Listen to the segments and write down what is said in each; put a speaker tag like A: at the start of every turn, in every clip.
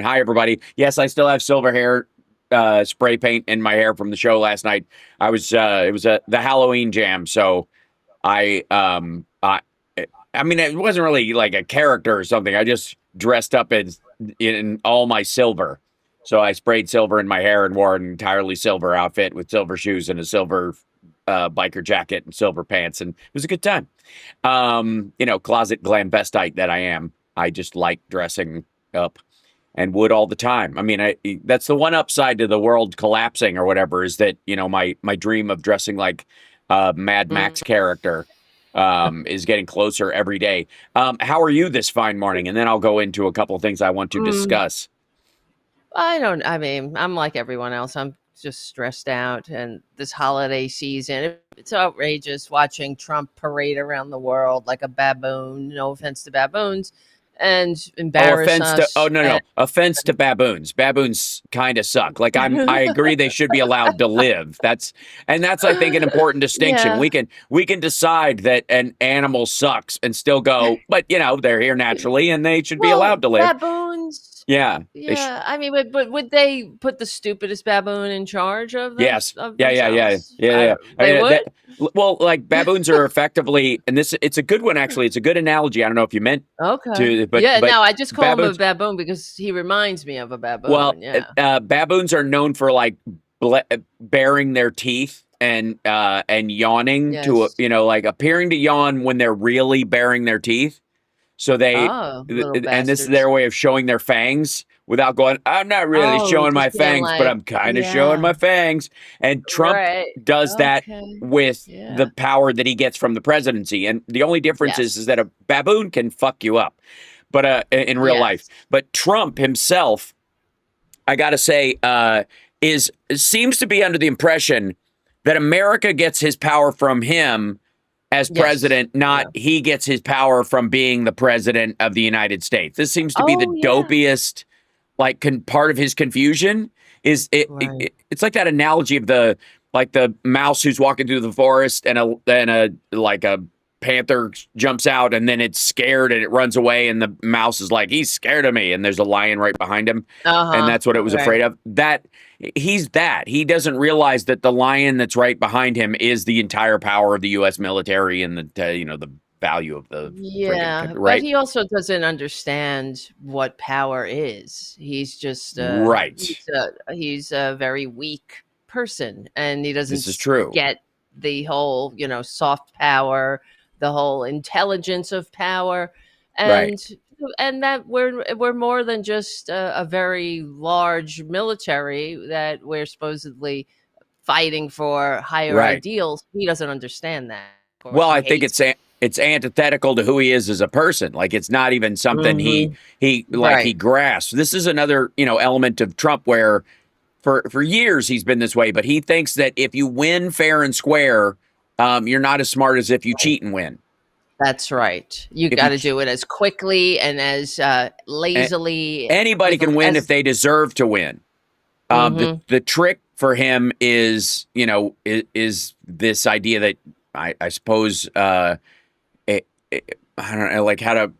A: Hi, everybody. Yes, I still have silver hair, spray paint in my hair from the show last night. It was the Halloween jam, so I, um, I, I mean, it wasn't really like a character or something. I just dressed up in all my silver. So I sprayed silver in my hair and wore an entirely silver outfit with silver shoes and a silver biker jacket and silver pants, and it was a good time. Closet glamvestite that I am. I just like dressing up and would all the time. I mean, that's the one upside to the world collapsing or whatever is that, my dream of dressing like a Mad Max
B: Mm.
A: character is getting closer every day. How are you this fine morning? And then I'll go into a couple of things I want to
B: Mm,
A: discuss.
B: I mean, I'm like everyone else. I'm just stressed out. And this holiday season, it's outrageous watching Trump parade around the world like a baboon. No offense to baboons, and
A: Oh,
B: embarrass
A: oh,
B: us.
A: no, no, offense to baboons. Baboons kind of suck. Like I agree they should be allowed to live. That's I think an important distinction.
B: Yeah.
A: We can decide that an animal sucks and still go, but they're here naturally and they should be
B: Well,
A: allowed to live.
B: baboons.
A: Yeah.
B: Yeah, I mean, but would they put the stupidest baboon in charge of
A: Yes. Yeah, yeah, yeah,
B: themselves?
A: yeah, yeah. I
B: They
A: mean,
B: would.
A: well, like baboons are effectively, and it's a good one actually. It's a good analogy. I don't know if you meant
B: Okay.
A: to,
B: Yeah,
A: but
B: no, I just call him a
A: baboons.
B: baboon because he reminds me of a
A: Well,
B: baboon. Yeah.
A: baboons are known for like baring their teeth and yawning
B: Yes.
A: like appearing to yawn when they're really baring their teeth. So
B: Oh, little
A: and this is
B: bastards.
A: their way of showing their fangs without going, I'm not really
B: Oh,
A: showing my
B: just being
A: fangs, but
B: like,
A: I'm kind of showing
B: yeah,
A: my fangs. And Trump
B: right.
A: does that
B: Okay.
A: with the
B: Yeah.
A: power that he gets from the presidency. And the only difference is
B: Yes.
A: that a baboon can fuck you up, but in real life.
B: Yes.
A: But Trump himself, I got to say, is seems to be under the impression that America gets his power from him as
B: Yes.
A: president, not
B: Yeah.
A: he gets his power from being the president of the United States. This seems to be the
B: Oh, yeah.
A: dopiest, like, part of his confusion.
B: Right.
A: It's like that analogy of the mouse who's walking through the forest and a panther jumps out and then it's scared and it runs away and the mouse is like, he's scared of me, and there's a lion right behind him, and
B: Uh-huh.
A: that's what it was
B: Right.
A: afraid of. He doesn't realize that the lion that's right behind him is the entire power of the U.S. military and the value of the friggin'
B: Yeah, but
A: right.
B: he also doesn't understand what power is. He's just
A: Right.
B: he's a very weak person, and he doesn't
A: This is true.
B: get the whole, soft power, the whole intelligence of power,
A: Right.
B: and that we're more than just a very large military that we're supposedly fighting for higher
A: Right.
B: ideals. He doesn't understand that. Of course,
A: Well,
B: he
A: I think
B: hates.
A: it's antithetical to who he is as a person. Like, it's not even something he
B: Mhm.
A: he
B: Right.
A: grasps. This is another, element of Trump where for years he's been this way, but he thinks that if you win fair and square, you're not as smart as if you
B: Right.
A: cheat and win.
B: That's right. You
A: If you
B: gotta do it as quickly and as,
A: a-
B: lazily
A: Anybody
B: with
A: can
B: a
A: win if
B: as
A: they deserve to win.
B: Mhm.
A: The trick for him is, is this idea that I suppose it, I don't know like how to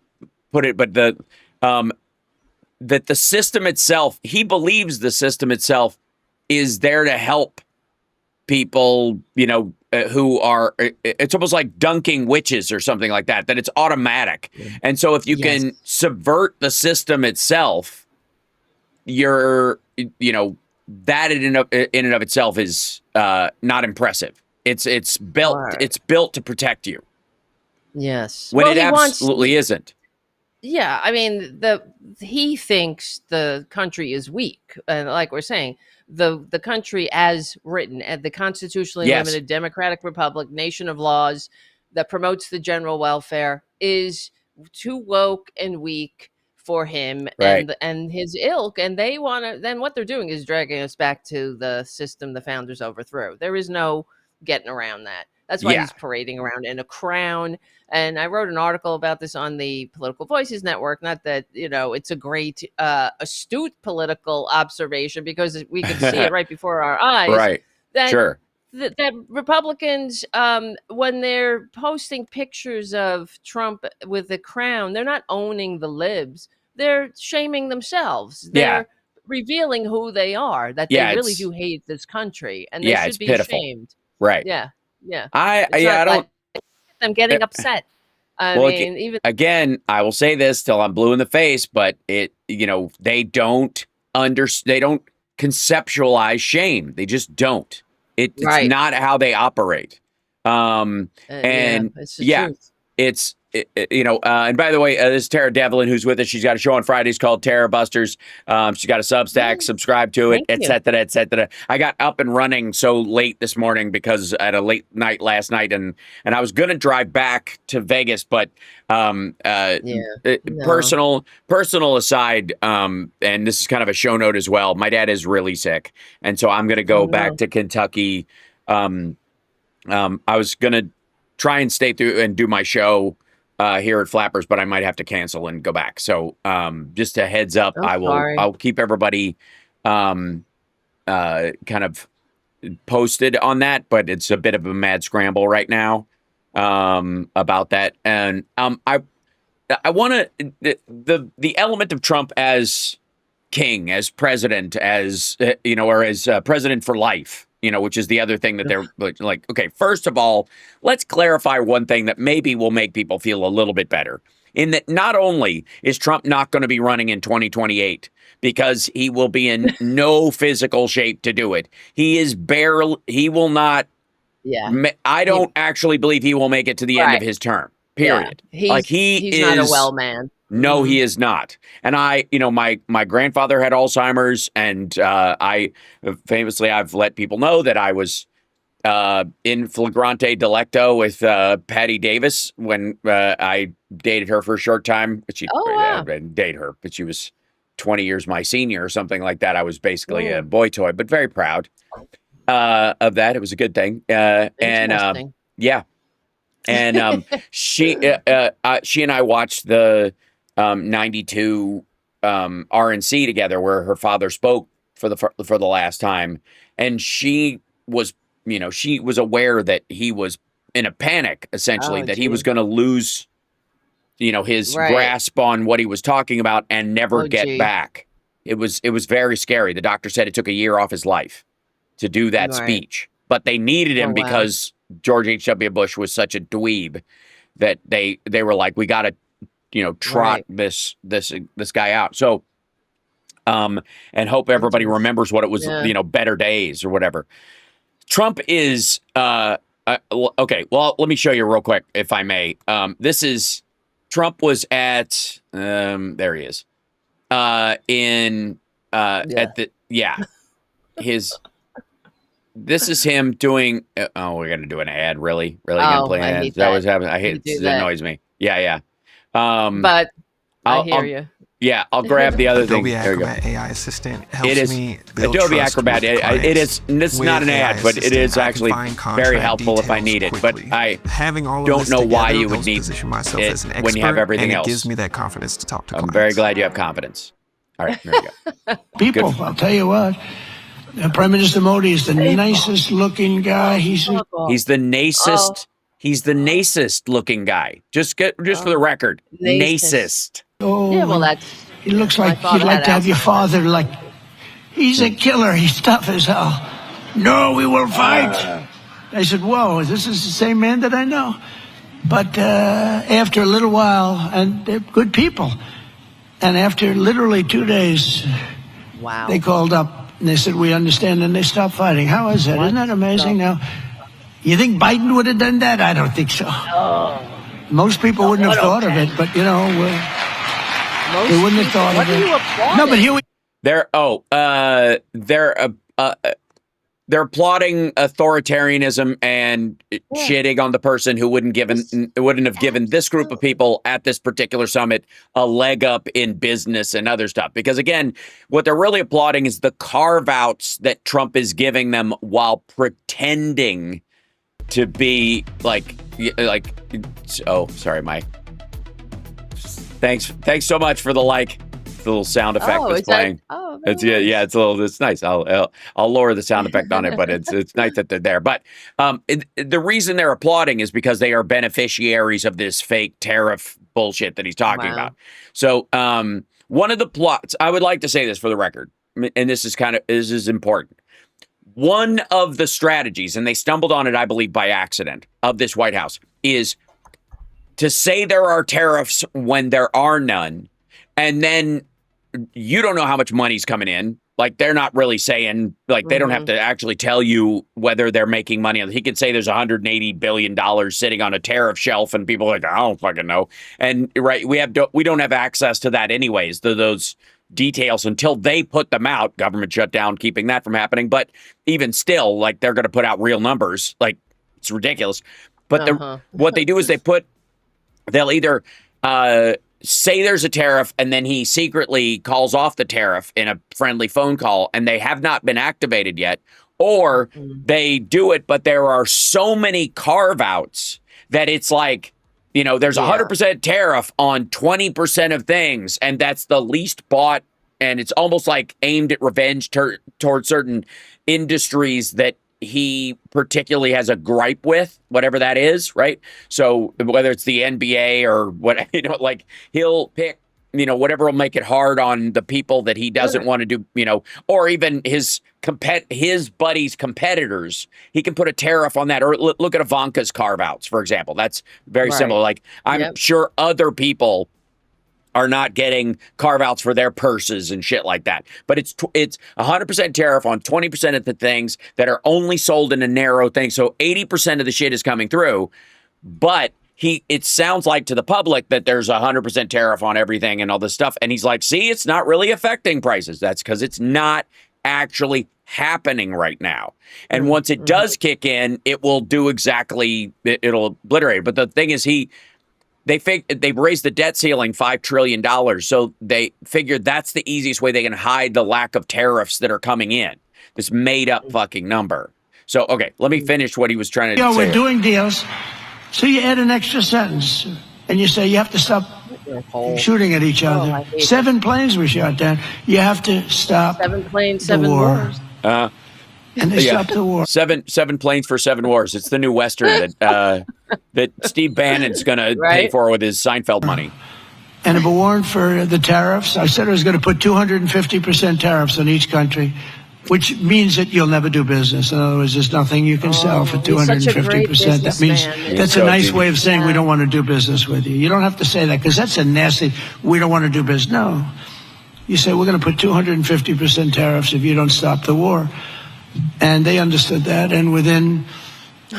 A: put it, but um that the system itself, he believes the system itself is there to help people, who are, it's almost like dunking witches or something like that, that it's automatic.
B: Yeah.
A: And so if you
B: Yes.
A: can subvert the system itself, you're, that in and of itself is not impressive.
B: Right.
A: It's built to protect you
B: Yes.
A: when
B: Well,
A: it
B: he wants
A: absolutely isn't.
B: yeah, I mean, he thinks the country is weak, and like we're saying, the country as written, at the constitutionally
A: Yes.
B: limited democratic republic, nation of laws that promotes the general welfare, is too woke and weak for him
A: Right.
B: and his ilk, and they want to. Then what they're doing is dragging us back to the system the founders overthrew. There is no getting around that. That's why
A: Yeah.
B: he's parading around in a crown, and I wrote an article about this on the Political Voices Network. Not that, it's a great, astute political observation, because we could see it right before our eyes
A: Right.
B: that
A: Sure.
B: that Republicans, when they're posting pictures of Trump with the crown, they're not owning the libs. they're shaming themselves.
A: Yeah.
B: They're revealing who they are, that they
A: Yeah.
B: really do hate this country, and they
A: Yeah.
B: should
A: It's
B: be
A: pitiful.
B: ashamed.
A: Right.
B: Yeah, yeah. It's
A: Yeah,
B: not
A: I
B: like
A: don't.
B: them
A: uh,
B: getting upset. I
A: Well,
B: mean, even
A: again, I will say this till I'm blue in the face, but they don't they don't conceptualize shame. They just don't. It's
B: right.
A: not how they operate.
B: Yeah,
A: And
B: it's the
A: yeah,
B: truth.
A: and by the way, this is Tara Devlin who's with us. She's got a show on Fridays called Terror Busters. She's got a Substack,
B: Nice.
A: subscribe to it,
B: Thank you.
A: etc., etc. I got up and running so late this morning because I had a late night last night, and I was gonna drive back to Vegas, but
B: Yeah. No.
A: personal aside, and this is kind of a show note as well. My dad is really sick, and so I'm gonna
B: Oh
A: go back
B: no.
A: to Kentucky. I was gonna try and stay through and do my show here at Flappers, but I might have to cancel and go back. So just a heads up,
B: I'm sorry.
A: I'll keep everybody kind of posted on that, but it's a bit of a mad scramble right now about that. And I want to the element of Trump as king, as president, as or as president for life, which is the other thing that they're like, okay, first of all, let's clarify one thing that maybe will make people feel a little bit better. In that, not only is Trump not going to be running in 2028 because he will be in no physical shape to do it. He will not.
B: Yeah.
A: I don't actually believe he will make it to the end
B: Right.
A: of his term.
B: Yeah.
A: Period. Like
B: He's not a well man.
A: No, he is not. And my grandfather had Alzheimer's, and I famously, I've let people know that I was in flagrante delicto with Patty Davis when I dated her for a short time.
B: Oh wow.
A: I didn't date her, but she was 20 years my senior or something like that. I was basically a
B: Mm.
A: boy toy, but very proud of that. It was a good thing.
B: Interesting.
A: Yeah. And she and I watched the 92 RNC together where her father spoke for the last time, and she was aware that he was in a panic, essentially,
B: Oh
A: that he was
B: gee.
A: going to lose his
B: Right.
A: grasp on what he was talking about and never
B: Oh
A: get
B: gee.
A: back. It was very scary. The doctor said it took a year off his life to do that
B: Right.
A: speech, but they needed
B: Oh
A: him
B: wow.
A: because George H.W. Bush was such a dweeb that they were like, we got to trot
B: Right.
A: this guy out. So and hope everybody remembers what it was,
B: Yeah.
A: better days or whatever. Trump is okay. Well, let me show you real quick, if I may. This is Trump was at there he is in
B: Yeah.
A: at the his. This is him doing. We're gonna do an ad. Really gonna
B: Oh,
A: play an
B: I
A: ad?
B: hate
A: Is that
B: that.
A: what's happening? I
B: You
A: hate
B: do
A: it.
B: that.
A: Annoys me. Yeah.
B: But I hear
A: I'll
B: you.
A: yeah. I'll grab the other thing.
C: Adobe
A: There you go.
C: Acrobat AI Assistant
A: It
C: helps
A: is
C: me build
A: Adobe
C: trust
A: Acrobat.
C: with
A: It
C: clients.
A: is. This is not
C: With
A: an
C: AI
A: ad, but it
C: Assistant,
A: is
C: I can
A: actually
C: find
A: very
C: contract
A: helpful if I
C: details
A: need it.
C: quickly.
A: But I
C: Having all of
A: don't
C: this
A: know why
C: together
A: you would
C: helps
A: need
C: position myself
A: it
C: as an
A: when you have
C: expert,
A: everything
C: and it
A: else.
C: gives me that confidence to talk to
A: I'm
C: clients.
A: very glad you have confidence. All right, there you go.
D: People,
A: Good.
D: I'll tell you what. Prime Minister Modi is the nicest looking guy. He's
A: He's the nicest. He's the nicest looking guy. Just for the record, nicest.
D: old.
B: Yeah, well, that's
D: He looks
B: my
D: like he'd
B: father
D: like
B: had
D: to have your
B: Alzheimer's.
D: father. Like he's a killer. He's tough as hell. No, we will fight. I said, "Whoa, this is the same man that I know." But after a little while, and they're good people, and after literally 2 days,
B: Wow.
D: they called up and they said, "We understand," and they stopped fighting. How is that?
B: What?
D: Isn't that amazing? Now, you think Biden would have done that? I don't think so.
B: Oh,
D: Most people wouldn't have
B: what
D: thought of
B: okay.
D: it, but they
B: Most
D: wouldn't have
B: people-
D: thought
B: what
D: of
B: are
D: it.
B: you applauding?
D: No, but here we.
A: They're applauding authoritarianism and shitting on the person who wouldn't have given this group of people at this particular summit a leg up in business and other stuff. Because again, what they're really applauding is the carve outs that Trump is giving them while pretending to be like. Oh, sorry, Mike. Thanks so much for the little sound effect that's
B: is that-
A: playing.
B: very
A: It's it's nice. I'll lower the sound effect on it, but it's nice that they're there. But the reason they're applauding is because they are beneficiaries of this fake tariff bullshit that he's talking
B: Wow.
A: about. So one of the plots, I would like to say this for the record, and this is important. One of the strategies, and they stumbled on it, I believe, by accident, of this White House is to say there are tariffs when there are none, and then you don't know how much money's coming in. Like, they're not really saying, like, they don't have to actually tell you whether they're making money. He could say there's $180 billion sitting on a tariff shelf, and people are like, I don't fucking know. And right, we don't have access to that anyways, those details until they put them out. Government shutdown, keeping that from happening. But even still, like, they're going to put out real numbers. Like, it's ridiculous. But what they do is they'll either say there's a tariff, and then he secretly calls off the tariff in a friendly phone call, and they have not been activated yet, or they do it, but there are so many carve-outs that it's like, you know, there's 100% tariff on 20% of things, and that's the least bought, and it's almost like aimed at revenge towards certain industries that he particularly has a gripe with, whatever that is, right? So whether it's the NBA or what, you know, like he'll pick, you know, whatever will make it hard on the people that he doesn't want to do, you know, or even his buddies' competitors. He can put a tariff on that, or look at Ivanka's carve-outs, for example. That's very similar. Like, I'm sure other people are not getting carve-outs for their purses and shit like that. But it's 100% tariff on 20% of the things that are only sold in a narrow thing. So 80% of the shit is coming through. But it sounds like to the public that there's 100% tariff on everything and all this stuff. And he's like, see, it's not really affecting prices. That's because it's not actually happening right now. And once it does kick in, it will do exactly, it'll obliterate. But the thing is, they've raised the debt ceiling $5 trillion. So they figured that's the easiest way they can hide the lack of tariffs that are coming in. This made up fucking number. So, okay, let me finish what he was trying to say.
D: We're doing deals. So you add an extra sentence and you say you have to stop shooting at each other. 7 planes were shot down. You have to stop
B: 7 planes, 7 wars.
D: And they stopped the war.
A: Seven planes for 7 wars. It's the new Western that Steve Bannon's going to pay for with his Seinfeld money.
D: And if it weren't for the tariffs, I said I was going to put 250% tariffs on each country, which means that you'll never do business. In other words, there's nothing you can sell for 250%. That means that's a nice way of saying we don't want to do business with you. You don't have to say that because that's a nasty, we don't want to do business. No. You say we're going to put 250% tariffs if you don't stop the war. And they understood that, and within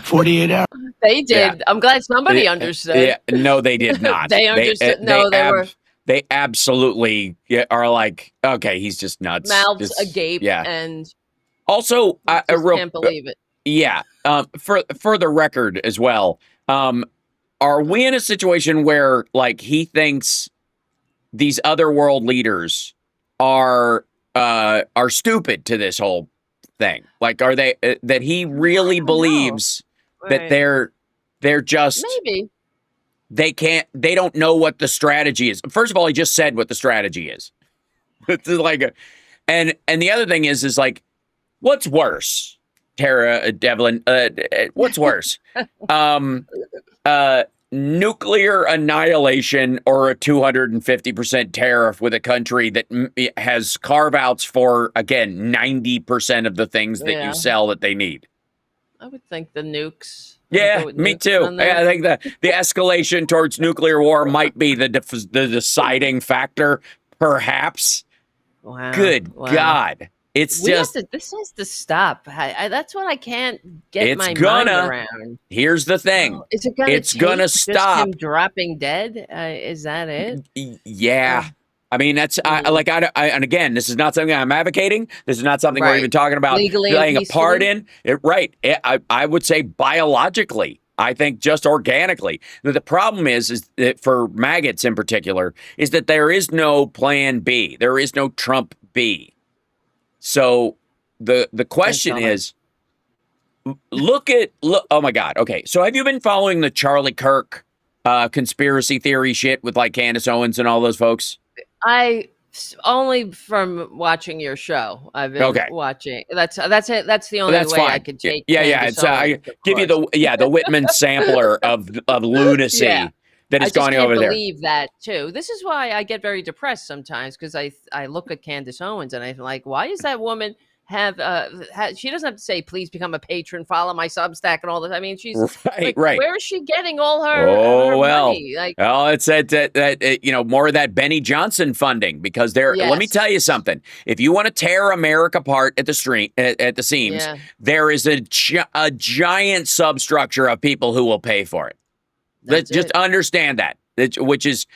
D: 48 hours.
B: They did. Yeah. I'm glad somebody understood.
A: Yeah, no, they did not.
B: They understood.
A: They absolutely are like, okay, he's just nuts.
B: Mouths agape.
A: Yeah.
B: And
A: also, I
B: can't believe it.
A: Yeah. For the record as well, are we in a situation where, like, he thinks these other world leaders are stupid to this whole thing? Like, are they that he really believes that they're just
B: maybe
A: they don't know what the strategy is? First of all, he just said what the strategy is. It's like and the other thing is like, what's worse, Devlin? What's worse? Nuclear annihilation or a 250% tariff with a country that has carve-outs for, again, 90% of the things that you sell that they need?
B: I would think the nukes.
A: Yeah, me too. I think the escalation towards nuclear war might be the deciding factor, perhaps.
B: Wow.
A: Good God. It's this
B: has to stop. That's what I can't get my mind around.
A: Here's the thing.
B: Is it gonna
A: gonna stop
B: him dropping dead? Is that it?
A: Yeah. I mean, that's and again, this is not something I'm advocating. This is not something we're even talking about
B: legally
A: playing a part in. I would say biologically. I think just organically. The problem is that for maggots in particular, is that there is no plan B. There is no Trump B. So the question is, oh my God. Okay. So have you been following the Charlie Kirk conspiracy theory shit with like Candace Owens and all those folks?
B: I only from watching your show. I've been watching. That's it. That's the only way
A: fine.
B: I could take.
A: Yeah. It's I give you the Whitman sampler of lunacy. that
B: I
A: is
B: just
A: going
B: can't
A: over there.
B: believe that too. This is why I get very depressed sometimes because I look at Candace Owens and I'm like, why is that woman she doesn't have to say please become a patron, follow my Substack and all this. I mean, she's
A: Right,
B: like,
A: right.
B: where is she getting all
A: Oh
B: her
A: well,
B: money? Like,
A: well, it's that more of that Benny Johnson funding because there. Let me tell you
B: yes,
A: something. If you want to tear America apart at the seams,
B: yeah,
A: there is a giant substructure of people who will pay for it. Let's
B: that's
A: just
B: it.
A: understand that. Which is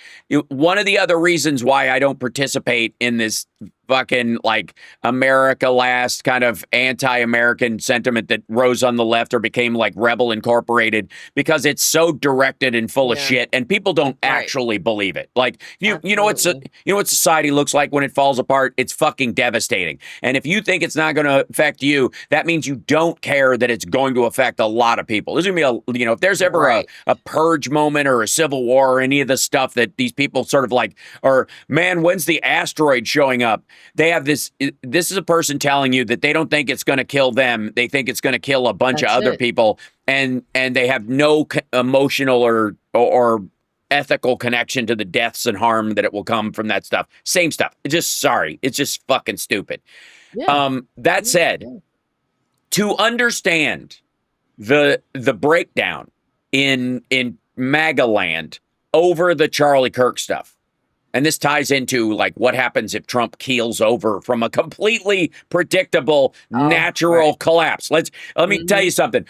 A: one of the other reasons why I don't participate in this fucking like America last kind of anti-American sentiment that rose on the left or became like Rebel Incorporated, because it's so directed and full of
B: Yeah,
A: shit and people don't
B: right.
A: actually believe it. Like you know
B: Absolutely.
A: what society looks like when it falls apart? It's fucking devastating. And if you think it's not going to affect you, that means you don't care that it's going to affect a lot of people. There's going to be if there's ever
B: Right.
A: a purge moment or a civil war or any of the stuff that these people sort of like, or man, when's the asteroid showing up? They have this is a person telling you that they don't think it's going to kill them. They think it's going to kill a bunch of
B: That's
A: other
B: it.
A: people, and they have no emotional or ethical connection to the deaths and harm that it will come from that stuff. Same stuff. It's just fucking stupid.
B: Yeah.
A: That said,
B: Yeah.
A: to understand the breakdown in MAGA land over the Charlie Kirk stuff. And this ties into like what happens if Trump keels over from a completely predictable
B: Oh,
A: natural
B: right.
A: collapse. Let me tell you something.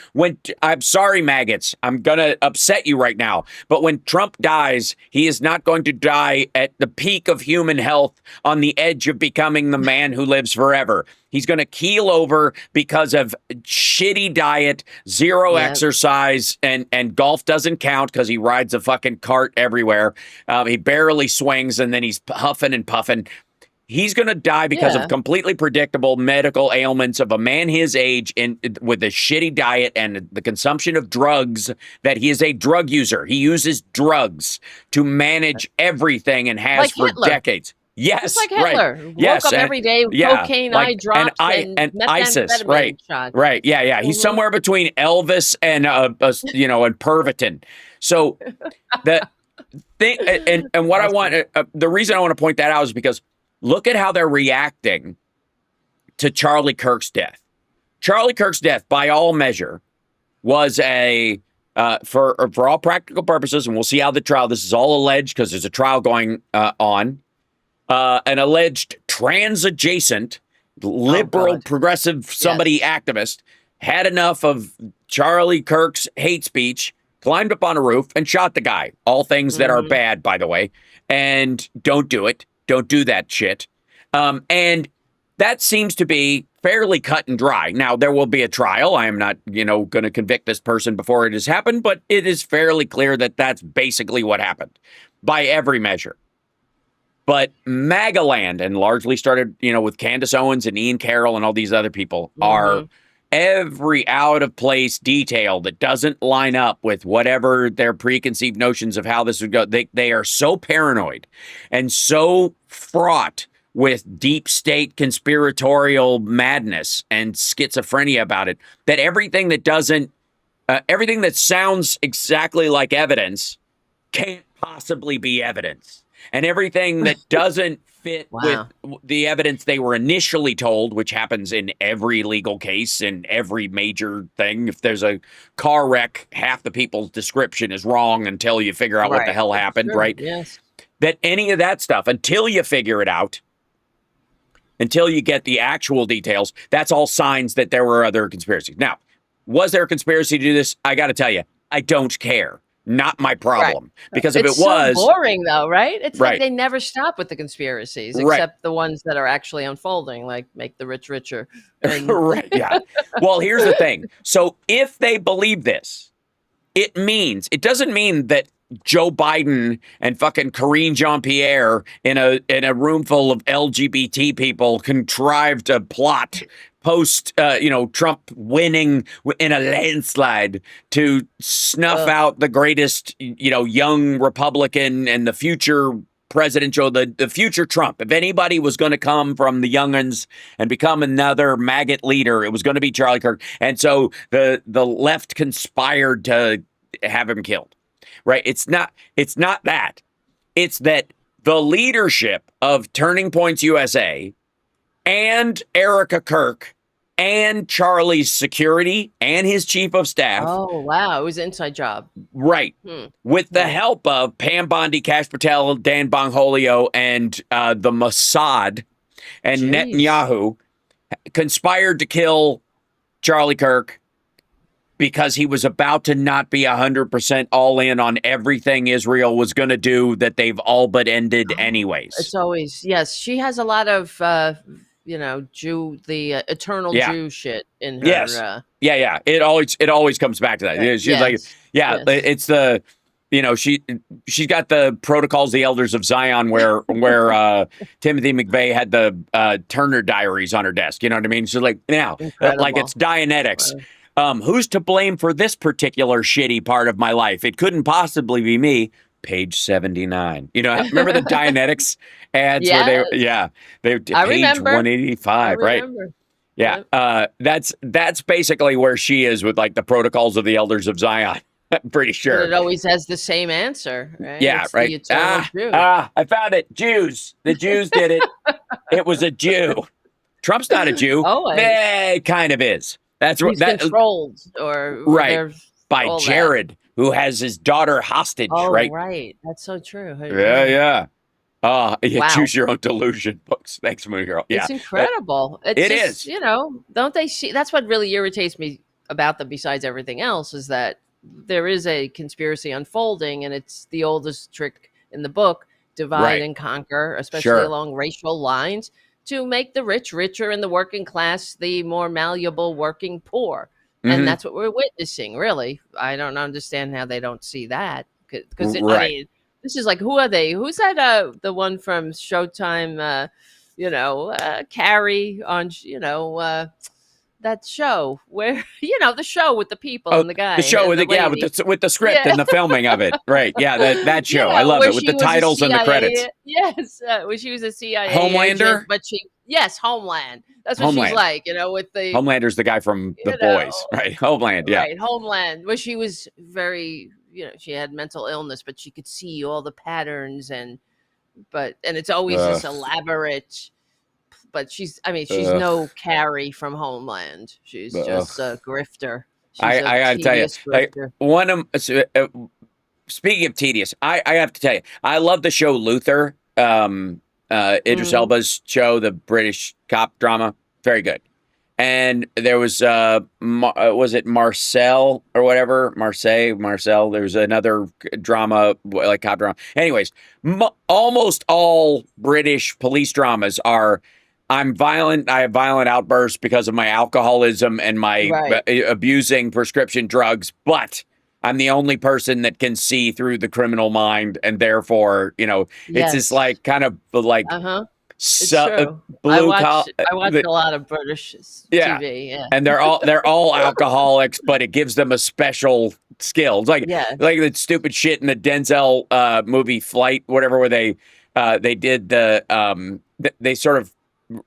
A: I'm sorry, maggots, I'm gonna upset you right now, but when Trump dies, he is not going to die at the peak of human health on the edge of becoming the man who lives forever. He's going to keel over because of shitty diet, zero
B: Yeah.
A: exercise, and golf doesn't count because he rides a fucking cart everywhere. He barely swings, and then he's huffing and puffing. He's going to die because
B: Yeah.
A: of completely predictable medical ailments of a man his age with a shitty diet and the consumption of drugs, that he is a drug user. He uses drugs to manage everything and has
B: Like
A: for
B: Hitler.
A: Yes,
B: Just like
A: right.
B: Hitler.
A: Yes,
B: Woke up every day with cocaine, eye drops, and
A: ISIS,
B: methamphetamine
A: right,
B: shots.
A: right, yeah. He's
B: Mhm.
A: somewhere between Elvis and and Pervitin. So the thing, and what I want, the reason I want to point that out is because look at how they're reacting to Charlie Kirk's death. Charlie Kirk's death, by all measure, was for all practical purposes, and we'll see how the trial. This is all alleged because there's a trial going on. An alleged trans-adjacent, liberal, progressive, activist had enough of Charlie Kirk's hate speech, climbed up on a roof, and shot the guy. All things that are bad, by the way. And don't do it. Don't do that shit. And that seems to be fairly cut and dry. Now, there will be a trial. I am not, going to convict this person before it has happened, but it is fairly clear that that's basically what happened by every measure. But MAGA land, and largely started, with Candace Owens and Ian Carroll and all these other people, are every out of place detail that doesn't line up with whatever their preconceived notions of how this would go. They are so paranoid and so fraught with deep state conspiratorial madness and schizophrenia about it, that everything that sounds exactly like evidence can't possibly be evidence. And everything that doesn't fit with the evidence they were initially told, which happens in every legal case, in every major thing. If there's a car wreck, half the people's description is wrong until you figure out what the hell happened, right?
B: Yes.
A: That any of that stuff, until you figure it out, until you get the actual details, that's all signs that there were other conspiracies. Now, was there a conspiracy to do this? I got to tell you, I don't care. Not my problem. Because if
B: it's
A: it was
B: so boring, though, right? It's
A: right.
B: like they never stop with the conspiracies,
A: Right.
B: except the ones that are actually unfolding, like make the rich richer. And
A: Right. Yeah. Well, here's the thing. So if they believe this, it doesn't mean that Joe Biden and fucking Karine Jean-Pierre in a room full of LGBT people contrived a plot post, Trump winning in a landslide to snuff out the greatest, young Republican and the future presidential, the future Trump. If anybody was going to come from the young'uns and become another maggot leader, it was going to be Charlie Kirk. And so the left conspired to have him killed. right? It's not that. It's that the leadership of Turning Points USA and Erica Kirk and Charlie's security and his chief of staff,
B: Oh, wow. It was an inside job.
A: right, with the help of Pam Bondi, Kash Patel, Dan Bongholio, and the Mossad and
B: Jeez.
A: Netanyahu, conspired to kill Charlie Kirk because he was about to not be 100% all in on everything Israel was going to do that they've all but ended anyways.
B: It's always, yes, she has a lot of, the eternal
A: Yeah.
B: Jew shit in her.
A: Yes. Yeah. It always comes back to that. She's like, it's the, she's got the Protocols of the Elders of Zion where Timothy McVeigh had the Turner Diaries on her desk. You know what I mean? She's like, now, like it's Dianetics. Who's to blame for this particular shitty part of my life? It couldn't possibly be me. Page 79. Remember the Dianetics ads where they page
B: remember.
A: 185, right? Yeah. That's basically where she is with like the Protocols of the Elders of Zion. I'm pretty sure.
B: But it always has the same answer, right?
A: Yeah,
B: it's
A: right.
B: The eternal Jew.
A: I found it. Jews. The Jews did it. It was a Jew. Trump's not a Jew. It kind of is. That's
B: He's controlled or
A: right by Jared, who has his daughter hostage.
B: Right. That's so true.
A: Yeah. Wow. Choose your own delusion books. Thanks, Moon Girl. Yeah,
B: it's incredible. It is. Don't they see? That's what really irritates me about them. Besides everything else, is that there is a conspiracy unfolding, and it's the oldest trick in the book: divide and conquer, especially along racial lines, to make the rich richer and the working class the more malleable working poor. And that's what we're witnessing, really. I don't understand how they don't see that. Because, I mean, this is like, who are they? Who's that, the one from Showtime, Carrie on, that show where, the show with the people and the guy.
A: The show with the script and the filming of it. Right. Yeah, that show. I love it with the titles and the credits.
B: Yes. When she was a CIA
A: Homelander?
B: agent, but Homeland. That's what she's like, with the...
A: Homelander's the guy from The Boys, right? Homeland, yeah.
B: Right, Homeland, where she was very, she had mental illness, but she could see all the patterns and it's always this elaborate... But she's no Carrie from Homeland. She's just a grifter.
A: I gotta tell you, grifter. Speaking of tedious, I have to tell you, I love the show Luther. Idris Elba's show, the British cop drama, very good. And there was was it Marcel or whatever, Marcel? There was another drama like cop drama. Anyways, almost all British police dramas are. I'm violent. I have violent outbursts because of my alcoholism and my abusing prescription drugs, but I'm the only person that can see through the criminal mind, and therefore, it's just like kind of like
B: it's true. I watched a lot of British TV. Yeah,
A: and they're all alcoholics, but it gives them a special skill. It's like the stupid shit in the Denzel movie Flight, whatever, where they did they sort of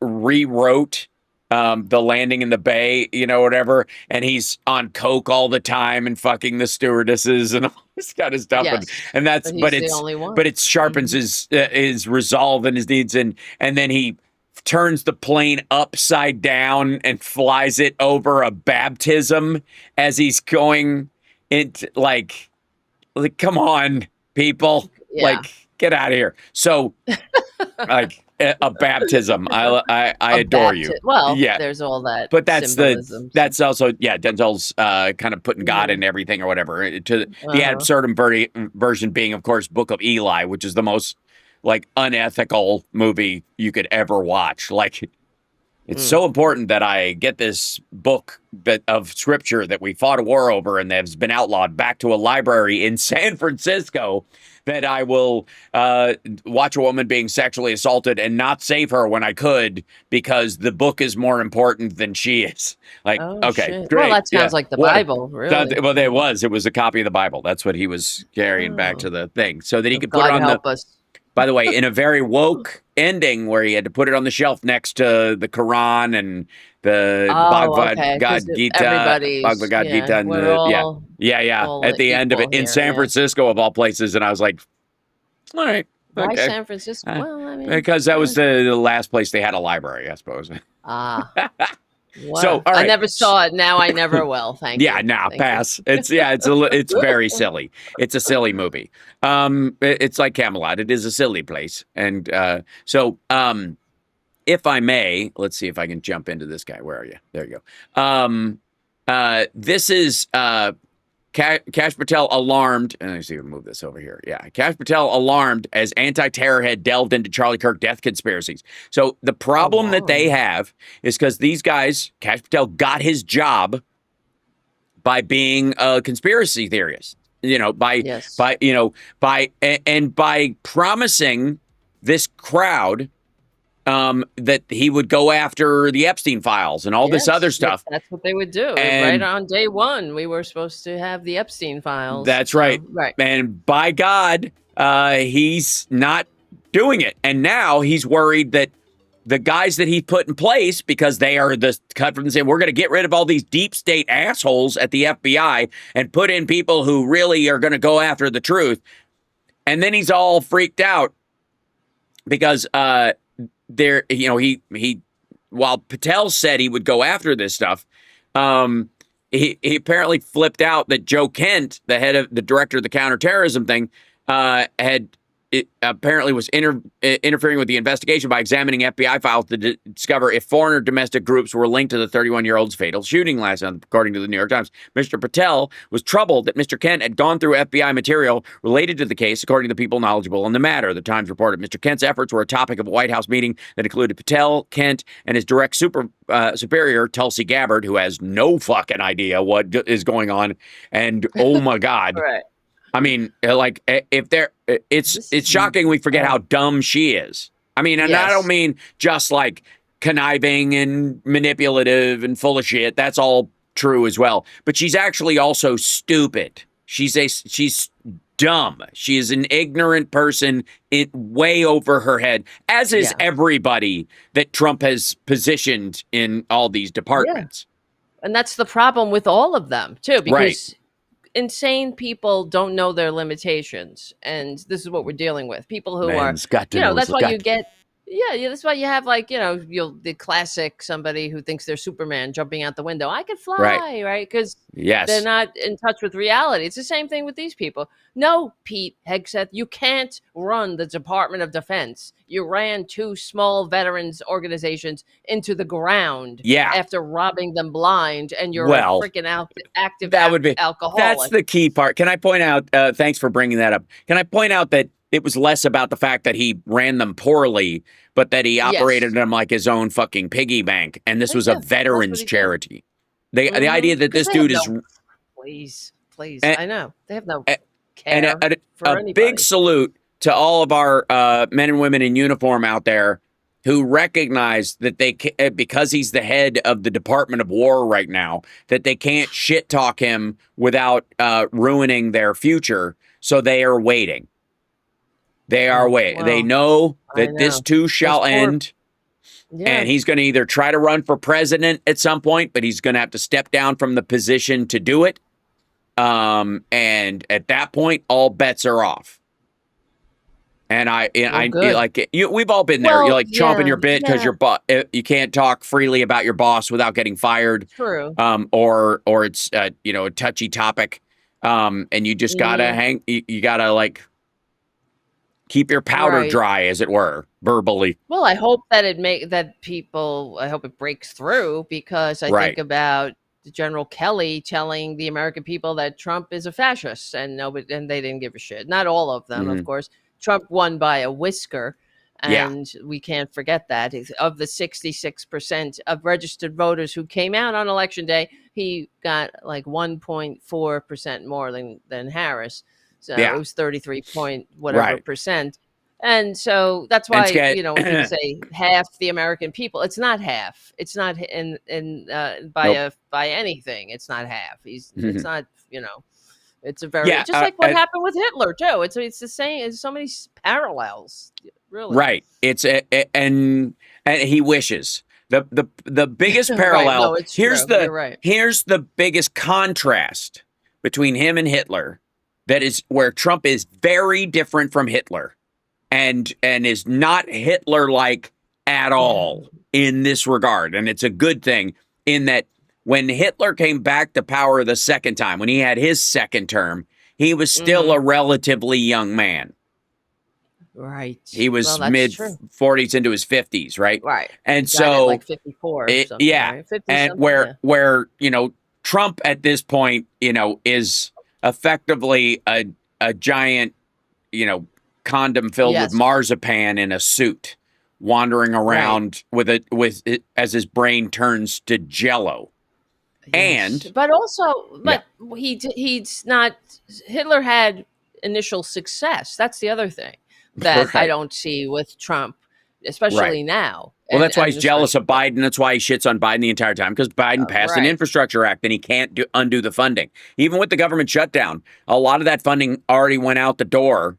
A: rewrote the landing in the bay, whatever, and he's on coke all the time and fucking the stewardesses and all this kind of stuff. And that's but it sharpens his resolve and his needs, and then he turns the plane upside down and flies it over a baptism as he's going into like come on, people, like get out of here. So like a baptism. I adore you.
B: Well, there's all that.
A: But that's also Denzel's kind of putting God in everything or whatever. The ad absurdum version being, of course, Book of Eli, which is the most like unethical movie you could ever watch. Like, it's so important that I get this book of scripture that we fought a war over and that has been outlawed back to a library in San Francisco, that I will watch a woman being sexually assaulted and not save her when I could, because the book is more important than she is. Like,
B: shit.
A: Great.
B: Well, that sounds like the Bible, really.
A: It was a copy of the Bible. That's what he was carrying back to the thing, so that he could put
B: God
A: it on
B: help us.
A: By the way, in a very woke ending where he had to put it on the shelf next to the Quran and the
B: Oh,
A: Bhagavad
B: okay. Because everybody's,
A: Gita,
B: yeah,
A: and
B: we're
A: yeah,
B: all
A: at the end of
B: equal
A: it in
B: here.
A: San
B: Yeah.
A: Francisco of all places, and I was like, all right,
B: Why
A: okay.
B: San Francisco? Well, I mean,
A: Because that was the last place they had a library, I suppose. So, all
B: I
A: right.
B: never saw it. Now I never will. Thank you.
A: Yeah, nah,
B: Thank you.
A: pass. It's very silly. It's a silly movie. It's like Camelot. It is a silly place. And if I may, let's see if I can jump into this guy. Where are you? There you go. This is Kash Patel alarmed. And let me see if I move this over here. Yeah, Kash Patel alarmed as anti-terror head delved into Charlie Kirk death conspiracies. So the problem that they have is because these guys, Kash Patel got his job by being a conspiracy theorist. By promising this crowd that he would go after the Epstein files and all this other stuff.
B: That's what they would do.
A: And
B: right on day one, we were supposed to have the Epstein files.
A: That's right.
B: Right.
A: And by God, he's not doing it. And now he's worried that the guys that he put in place, because they are the cut from the same, we're going to get rid of all these deep state assholes at the FBI and put in people who really are going to go after the truth. And then he's all freaked out because while Patel said he would go after this stuff, he apparently flipped out that Joe Kent, the director of the counterterrorism thing, apparently was interfering with the investigation by examining FBI files to discover if foreign or domestic groups were linked to the 31-year-old's fatal shooting last month, according to the New York Times. Mr. Patel was troubled that Mr. Kent had gone through FBI material related to the case, according to the people knowledgeable in the matter. The Times reported Mr. Kent's efforts were a topic of a White House meeting that included Patel, Kent, and his direct superior, Tulsi Gabbard, who has no fucking idea what is going on. And oh my God.
B: Right.
A: I mean, like, it's shocking we forget how dumb she is. I mean, and I don't mean just like conniving and manipulative and full of shit. That's all true as well. But she's actually also stupid. She's dumb. She is an ignorant person, way over her head, as is everybody that Trump has positioned in all these departments.
B: Yeah. And that's the problem with all of them, too, because insane people don't know their limitations, and this is what we're dealing with. People who that's why you get that's why you have, like, the classic somebody who thinks they're Superman jumping out the window. I could fly, right? Because they're not in touch with reality. It's the same thing with these people. No, Pete Hegseth, you can't run the Department of Defense. You ran 2 small veterans organizations into the ground after robbing them blind, and you're a freaking active alcoholic.
A: That's the key part. Can I point out, thanks for bringing that up. Can I point out that it was less about the fact that he ran them poorly, but that he operated them like his own fucking piggy bank. And this was a veterans charity. The idea that this dude is...
B: Please. I know. They have no care
A: and
B: for
A: a big salute to all of our men and women in uniform out there who recognize that because he's the head of the Department of War right now, that they can't shit talk him without ruining their future. So they are waiting. They are waiting. They know that this too shall end. Yeah. And he's going to either try to run for president at some point, but he's going to have to step down from the position to do it. And at that point, all bets are off. And we've all been there. You're like chomping your bit because you can't talk freely about your boss without getting fired.
B: True.
A: Or it's a touchy topic. And you just gotta you gotta, like, keep your powder dry, as it were, verbally.
B: Well, I hope that I hope it breaks through, because I think about General Kelly telling the American people that Trump is a fascist, and they didn't give a shit. Not all of them, of course. Trump won by a whisker, and we can't forget that. Of the 66% of registered voters who came out on election day, he got like 1.4% more than Harris. So it was 33 point whatever percent. And so that's why, when people say half the American people, it's not half. It's not by anything. It's not half. It's not, it's a very, just like what happened with Hitler too. It's the same. There's so many parallels. Really.
A: Right. And he wishes. The biggest
B: Right.
A: parallel,
B: No, it's true. You're right.
A: here's the biggest contrast between him and Hitler, that is where Trump is very different from Hitler and is not Hitler like at all in this regard. And it's a good thing in that when Hitler came back to power the second time, when he had his second term, he was still a relatively young man.
B: Right.
A: He was
B: Well, that's
A: mid
B: true.
A: 40s into his 50s, right?
B: Right.
A: And
B: Got it
A: so,
B: like 54 or something,
A: yeah,
B: right? 50
A: and
B: something,
A: where Trump at this point, is effectively a giant, condom filled with
B: Yes.
A: marzipan in a suit, wandering
B: Right.
A: around with it as his brain turns to jello.
B: Yes.
A: And
B: But also, he's not. Hitler had initial success. That's the other thing that I
A: Right.
B: don't see with Trump,
A: Right.
B: especially now.
A: Well, that's why he's
B: and
A: jealous of
B: especially-
A: Biden. That's why he shits on Biden the entire time, because Biden passed an
B: right.
A: infrastructure act and he can't undo the funding. Even with the government shutdown, a lot of that funding already went out the door.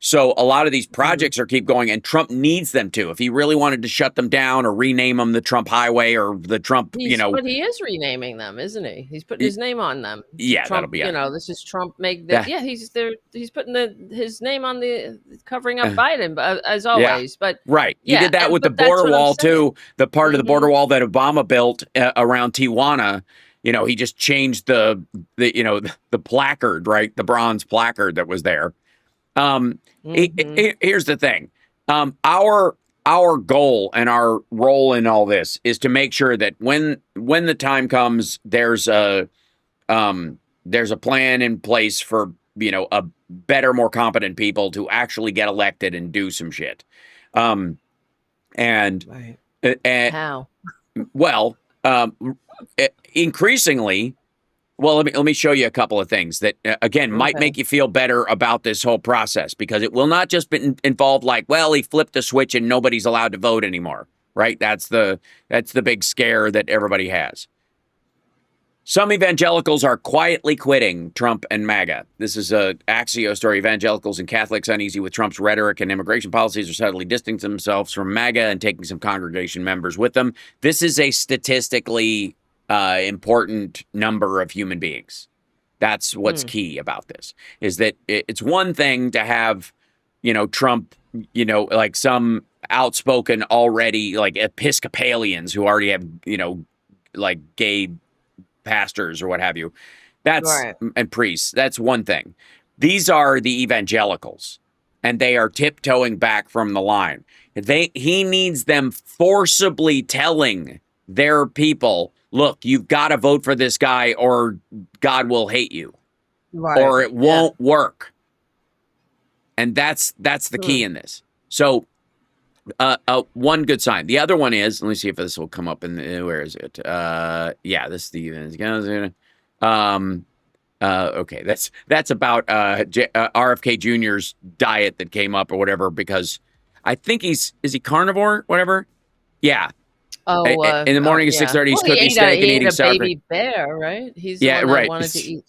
A: So a lot of these projects are keep going, and Trump needs them to. If he really wanted to shut them down or rename them the Trump Highway or the Trump,
B: But he is renaming them, isn't he? He's putting his name on them.
A: Yeah,
B: Trump,
A: that'll be
B: this is Trump. He's there. He's putting his name on the covering up Biden, as always. But
A: right. He
B: yeah,
A: did that with the
B: but that's
A: border
B: what I'm
A: wall
B: saying.
A: too. The part of the border wall that Obama built around Tijuana. He just changed the placard, right? The bronze placard that was there. Here's the thing. Our goal and our role in all this is to make sure that when the time comes, there's a plan in place for a better, more competent people to actually get elected and do some shit.
B: Right. How?
A: Well, increasingly. Well, let me show you a couple of things that, again, might make you feel better about this whole process, because it will not just be involved like, well, he flipped a switch and nobody's allowed to vote anymore, right? That's the big scare that everybody has. Some evangelicals are quietly quitting Trump and MAGA. This is a Axios story. Evangelicals and Catholics uneasy with Trump's rhetoric and immigration policies are subtly distancing themselves from MAGA and taking some congregation members with them. This is a statistically important number of human beings. That's what's key about this, is that it's one thing to have, Trump, like some outspoken already, like Episcopalians who already have, like gay pastors or what have you. That's
B: Right.
A: And priests. That's one thing. These are the evangelicals, and they are tiptoeing back from the line. He needs them forcibly telling their people, look, you've got to vote for this guy or God will hate you,
B: Right.
A: or it won't work. And that's the key in this. So one good sign. The other one is, let me see if this will come up in where is it? Yeah, this is the okay, that's about RFK Jr.'s diet that came up or whatever, because I think is he carnivore, whatever? Yeah.
B: Oh,
A: in the morning at 6:30, he's cooking steak and eating
B: a
A: sauerkraut.
B: baby bear, right? He's the
A: Yeah,
B: one that
A: right.
B: wanted to eat.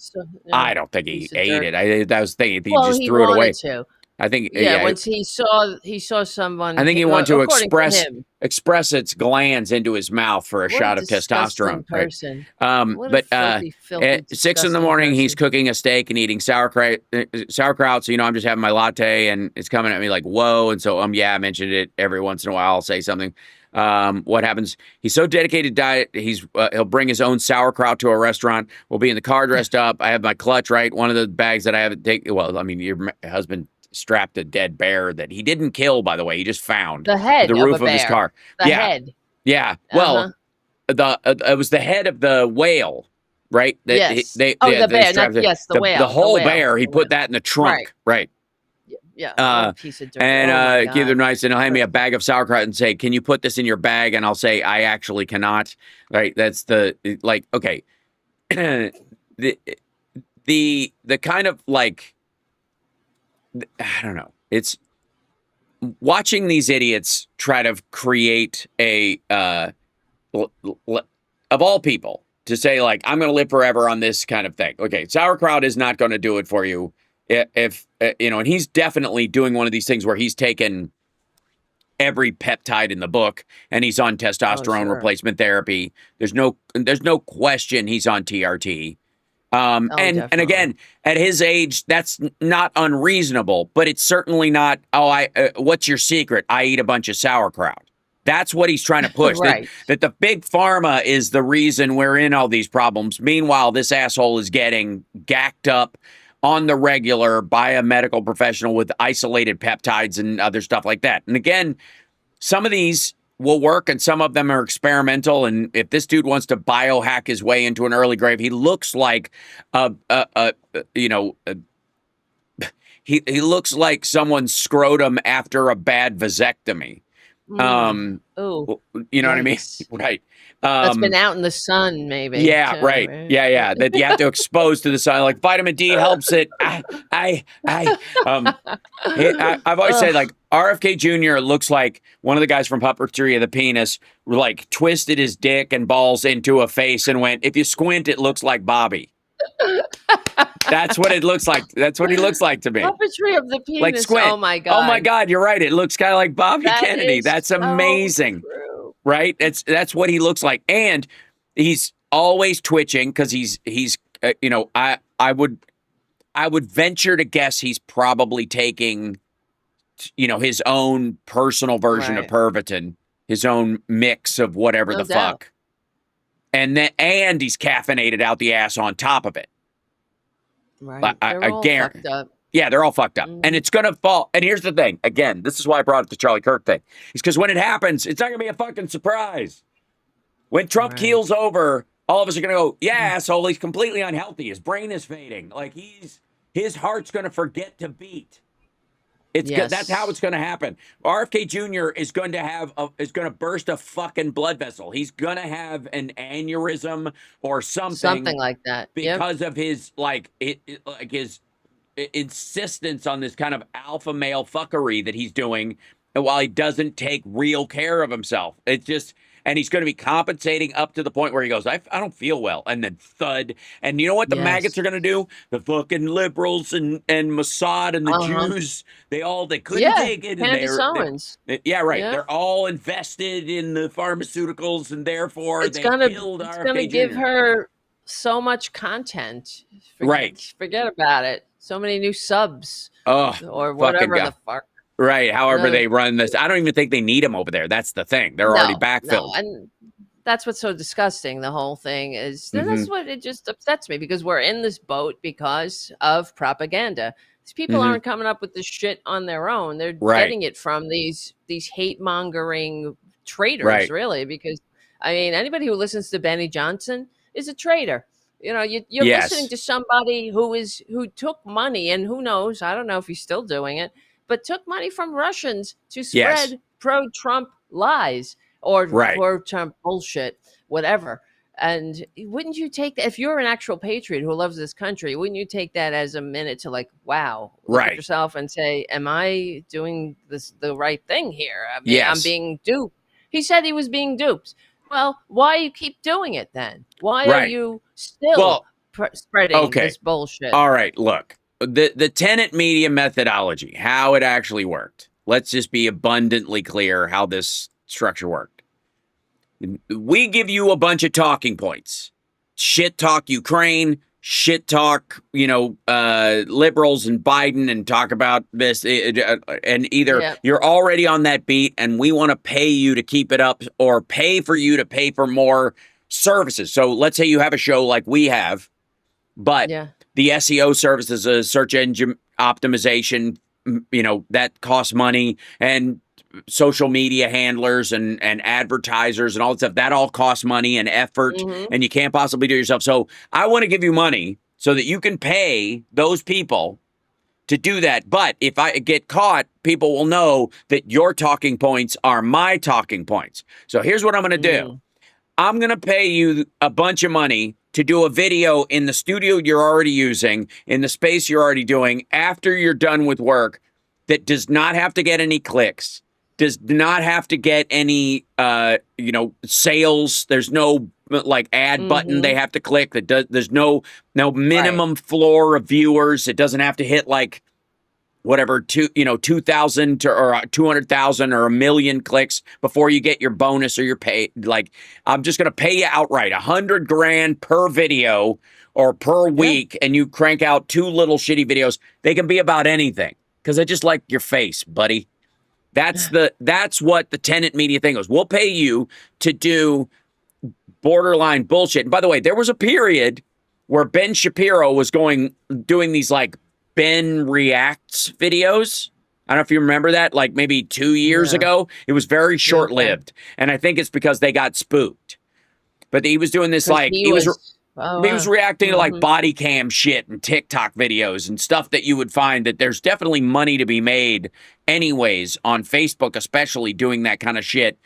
A: I don't think he ate
B: jerk.
A: it. I was thinking he
B: Well,
A: just
B: he
A: threw it away.
B: wanted to.
A: I think
B: Once he saw someone.
A: I think he wanted to
B: according
A: express its glands into his mouth for a
B: What
A: shot
B: a
A: of testosterone.
B: disgusting person.
A: Right?
B: What a filthy, filthy,
A: at 6 in the
B: disgusting
A: morning, he's
B: person.
A: cooking a steak and eating sauerkraut. So I'm just having my latte, and it's coming at me like, whoa. And so I mentioned it every once in a while. I'll say something. What happens? He's so dedicated to diet. He'll bring his own sauerkraut to a restaurant. We'll be in the car dressed up. I have my clutch, right? One of the bags that I haven't taken. Well, I mean, your husband strapped a dead bear that he didn't kill, by the way. He just found
B: The head
A: the
B: of
A: roof
B: a
A: of his
B: bear.
A: car.
B: The head.
A: Yeah. Well, it was the head of the whale, right?
B: Yes.
A: The
B: bear. The whale.
A: The whole
B: whale.
A: bear. He put that in the trunk, right?
B: Yeah. What a piece of dirt.
A: And
B: Oh,
A: give them nice, and he'll hand me a bag of sauerkraut and say, "Can you put this in your bag?" And I'll say, "I actually cannot." Right? That's okay. the kind of like, I don't know. It's watching these idiots try to create a of all people to say, like, I'm going to live forever on this kind of thing. Okay, sauerkraut is not going to do it for you. If and he's definitely doing one of these things where he's taken every peptide in the book, and he's on testosterone replacement therapy. There's no question he's on TRT. And
B: definitely.
A: again, at his age, that's not unreasonable, but it's certainly not, what's your secret? I eat a bunch of sauerkraut. That's what he's trying to push.
B: Right.
A: That the big pharma is the reason we're in all these problems. Meanwhile, this asshole is getting gacked up on the regular by a medical professional with isolated peptides and other stuff like that. And again, some of these will work and some of them are experimental. And if this dude wants to biohack his way into an early grave, he looks like he looks like someone's scrotum after a bad vasectomy.
B: Oh,
A: you know what I mean? Right.
B: That's been out in the sun, maybe.
A: Yeah,
B: too,
A: right. Yeah. That you have to expose to the sun. Like vitamin D helps it. I've always said, like, RFK Jr. looks like one of the guys from Puppetry of the Penis, like twisted his dick and balls into a face and went, if you squint, it looks like Bobby. That's what it looks like. That's what he looks like to me.
B: Puppetry of the Penis.
A: Like squint.
B: Oh my God.
A: Oh my God, you're right. It looks kind of like Bobby Kennedy. That's amazing.
B: True.
A: Right? That's what he looks like. And he's always twitching because he's I would venture to guess he's probably taking his own personal version of Pervitin, his own mix of whatever the fuck. And he's caffeinated out the ass on top of it.
B: Right.
A: I guarantee.
B: Fucked up.
A: Yeah, they're all fucked up. And it's going to fall. And here's the thing. Again, this is why I brought up the Charlie Kirk thing. It's because when it happens, it's not going to be a fucking surprise. When Trump keels over, all of us are going to go, yeah, asshole, he's completely unhealthy. His brain is fading. Like his heart's going to forget to beat. That's how it's going to happen. RFK Jr. is going to burst a fucking blood vessel. He's going to have an aneurysm or something
B: like that
A: because of his his insistence on this kind of alpha male fuckery that he's doing, and while he doesn't take real care of himself, and he's going to be compensating up to the point where he goes, I don't feel well. And then thud. And you know what the maggots are going to do? The fucking liberals and Mossad and the Jews, they couldn't take it.
B: Candace Owens.
A: They're all invested in the pharmaceuticals, and therefore
B: it's
A: killed
B: RFK It's going to give her so much content. Forget about it. So many new subs. Or whatever the fuck.
A: Right. However they run this. I don't even think they need them over there. That's the thing. They're already backfilled.
B: No. And that's what's so disgusting. The whole thing is that's what it just upsets me, because we're in this boat because of propaganda. These people aren't coming up with this shit on their own. They're getting it from these hate mongering traitors, really, because I mean, anybody who listens to Benny Johnson is a traitor. You're listening to somebody who took money, and who knows, I don't know if he's still doing it, but took money from Russians to spread pro-Trump lies or pro-Trump bullshit, whatever. And wouldn't you take that, if you're an actual patriot who loves this country, wouldn't you take that as a minute to look at yourself and say, am I doing the right thing here? I mean, I'm being duped. He said he was being duped. Well, why you keep doing it then? Why are you still spreading this bullshit?
A: All right, look. The tenant media methodology, how it actually worked. Let's just be abundantly clear how this structure worked. We give you a bunch of talking points. Shit talk Ukraine, shit talk, liberals and Biden, and talk about this. And either you're already on that beat and we want to pay you to keep it up, or pay for you to pay for more services. So let's say you have a show like we have, but the SEO services, search engine optimization, that costs money, and social media handlers and advertisers and all that stuff, that all costs money and effort, and you can't possibly do it yourself. So I want to give you money so that you can pay those people to do that. But if I get caught, people will know that your talking points are my talking points. So here's what I'm going to do. I'm going to pay you a bunch of money to do a video in the studio you're already using, in the space you're already doing, after you're done with work, that does not have to get any clicks, does not have to get any, sales. There's no ad button they have to click. There's no minimum floor of viewers. It doesn't have to hit whatever, 2,000 or 200,000 or 1,000,000 clicks before you get your bonus or your pay. Like, I'm just going to pay you outright 100 grand per video or per week, and you crank out 2 little shitty videos. They can be about anything because I just like your face, buddy. That's what the tenant media thing was. We'll pay you to do borderline bullshit. And by the way, there was a period where Ben Shapiro was doing these like Ben Reacts videos. I don't know if you remember that, like maybe 2 years ago. It was very short-lived. And I think it's because they got spooked. But he was doing this like he was reacting to like body cam shit and TikTok videos and stuff that you would find that there's definitely money to be made anyways on Facebook, especially doing that kind of shit.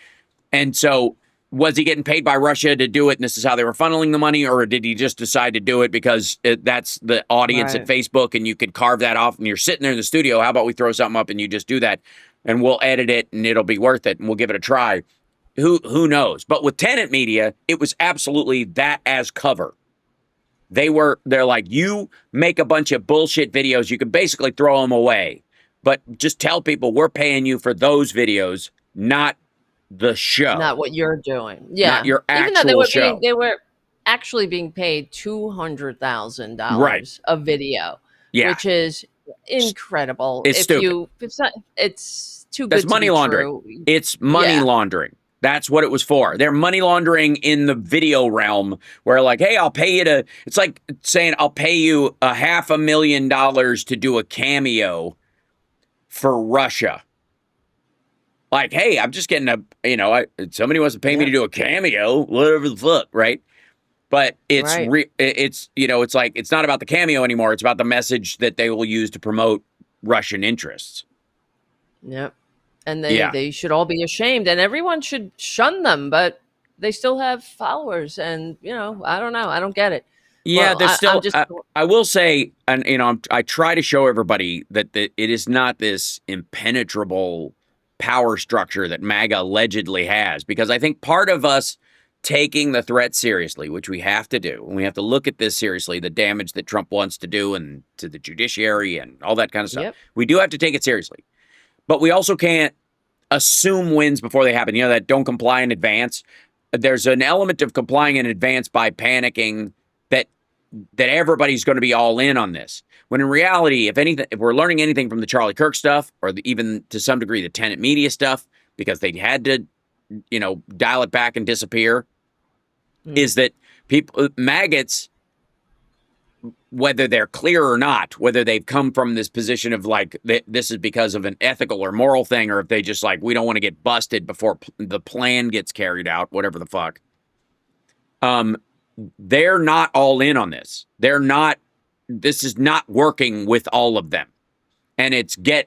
A: And so was he getting paid by Russia to do it and this is how they were funneling the money, or did he just decide to do it because that's the audience at Facebook and you could carve that off and you're sitting there in the studio, how about we throw something up and you just do that and we'll edit it and it'll be worth it and we'll give it a try. Who knows? But with tenant media, it was absolutely that as cover. They're like, you make a bunch of bullshit videos, you can basically throw them away. But just tell people we're paying you for those videos, not the show.
B: Not what you're doing. Yeah.
A: Not your actual
B: Even though
A: show.
B: they were actually being paid $200,000 a video.
A: Yeah.
B: Which is incredible.
A: It's stupid.
B: It's too good
A: That's
B: to
A: money
B: be
A: laundering.
B: true.
A: It's money laundering. That's what it was for. They're money laundering in the video realm where like, hey, I'll pay you to, it's like saying I'll pay you $500,000 to do a cameo for Russia. Like, hey, I'm just getting somebody wants to pay me to do a cameo, whatever the fuck, right? But it's like, it's not about the cameo anymore. It's about the message that they will use to promote Russian interests.
B: Yep. And they should all be ashamed and everyone should shun them, but they still have followers and, I don't know. I don't get it.
A: Yeah, there's still, I will say, and, I try to show everybody that it is not this impenetrable power structure that MAGA allegedly has, because I think part of us taking the threat seriously, which we have to do, and we have to look at this seriously, the damage that Trump wants to do and to the judiciary and all that kind of stuff.
B: Yep.
A: We do have to take it seriously. But we also can't assume wins before they happen. That don't comply in advance. There's an element of complying in advance by panicking that everybody's going to be all in on this. When in reality, if we're learning anything from the Charlie Kirk stuff, or even to some degree the tenant media stuff, because they had to, dial it back and disappear, is that maggots, whether they're clear or not, whether they've come from this position of like, this is because of an ethical or moral thing, or if they just like, we don't want to get busted before the plan gets carried out, whatever the fuck. They're not all in on this. This is not working with all of them. And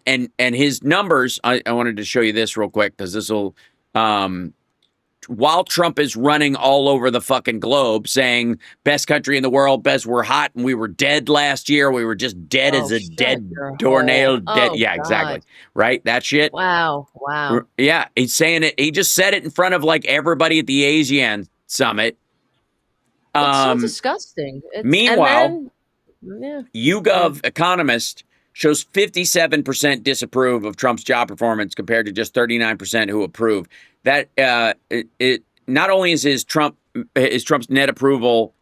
A: and his numbers, I wanted to show you this real quick because this will, while Trump is running all over the fucking globe saying best country in the world, we're hot and we were dead last year. We were just dead as a dead doornail. Yeah, exactly. Right? That shit.
B: Wow.
A: Yeah. He's saying it. He just said it in front of like everybody at the ASEAN summit.
B: It's so disgusting.
A: Meanwhile, YouGov economist shows 57% disapprove of Trump's job performance compared to just 39% who approve. That it not only is Trump's net approval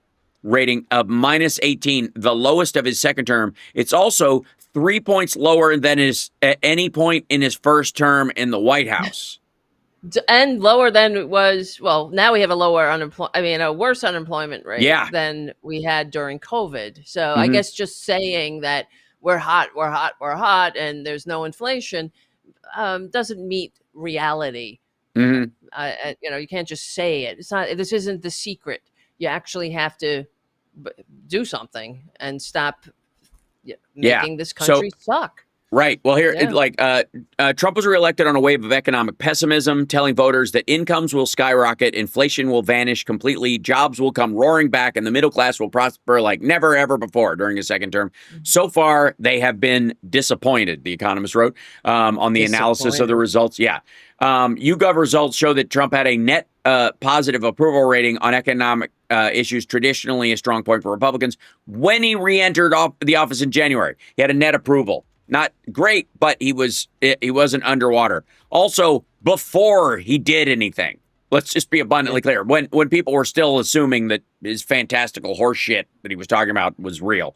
A: rating of -18, the lowest of his second term, it's also 3 points lower than at any point in his first term in the White House.
B: And lower than it was. Well, now we have a worse unemployment rate than we had during COVID. So I guess just saying that we're hot, and there's no inflation doesn't meet reality. You can't just say it. It's not. This isn't The Secret. You actually have to do something and stop making this country suck.
A: Right. Well, here, Trump was reelected on a wave of economic pessimism, telling voters that incomes will skyrocket, inflation will vanish completely, jobs will come roaring back, and the middle class will prosper like never, ever before during his second term. So far, they have been disappointed, The Economist wrote, on the analysis of the results. Yeah. YouGov results show that Trump had a net positive approval rating on economic issues, traditionally a strong point for Republicans. When he re-entered the office in January, he had a net approval. Not great, but he wasn't underwater. Also, before he did anything, let's just be abundantly clear. When people were still assuming that his fantastical horse shit that he was talking about was real.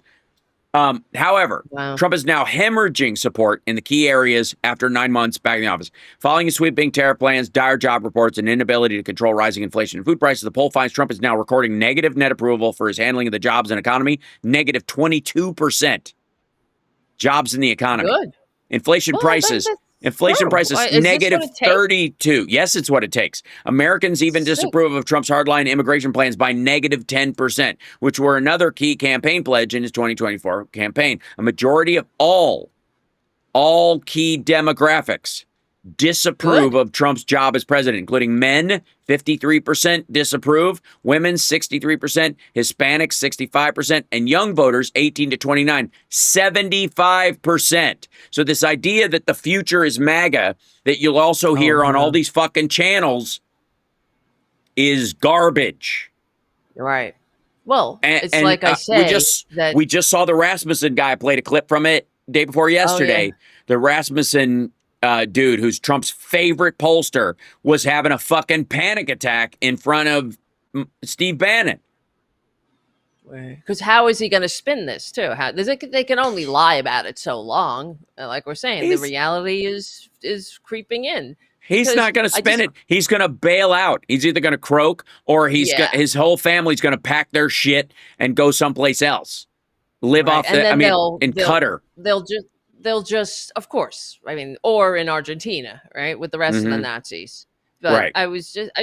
A: However,
B: Wow.
A: Trump is now hemorrhaging support in the key areas after 9 months back in the office. Following his sweeping tariff plans, dire job reports, and inability to control rising inflation and food prices, the poll finds Trump is now recording negative net approval for his handling of the jobs and economy, negative 22%. Jobs in the economy.
B: Good.
A: Inflation
B: Well,
A: prices.
B: that's
A: Inflation
B: true.
A: prices
B: Why- is this
A: negative
B: what it takes?
A: 32. Yes, it's what it takes. Americans even
B: Sick.
A: disapprove of Trump's hardline immigration plans by negative 10%, which were another key campaign pledge in his 2024 campaign. A majority of all key demographics disapprove of Trump's job as president, including men, 53% disapprove, women, 63%, Hispanics, 65%, and young voters, 18 to 29, 75%. So this idea that the future is MAGA, that you'll also hear on all these fucking channels, is garbage.
B: Right. Well, it's
A: And
B: like I say
A: we just saw the Rasmussen guy. I played a clip from it day before yesterday. The Rasmussen dude, who's Trump's favorite pollster, was having a fucking panic attack in front of Steve Bannon.
B: because how is he going to spin this too? How they can only lie about it so long. Like we're saying, the reality is creeping in.
A: He's
B: Because
A: not going to spin it. He's going to bail out. He's either going to croak or his whole family's going to pack their shit and go someplace else. Live off the, I mean, in Qatar.
B: They'll just, of course, I mean, or in Argentina, right, with the rest of the Nazis. But I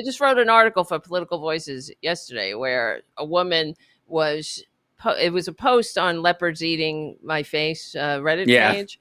B: just wrote an article for Political Voices yesterday where a woman it was a post on leopards eating my face Reddit page,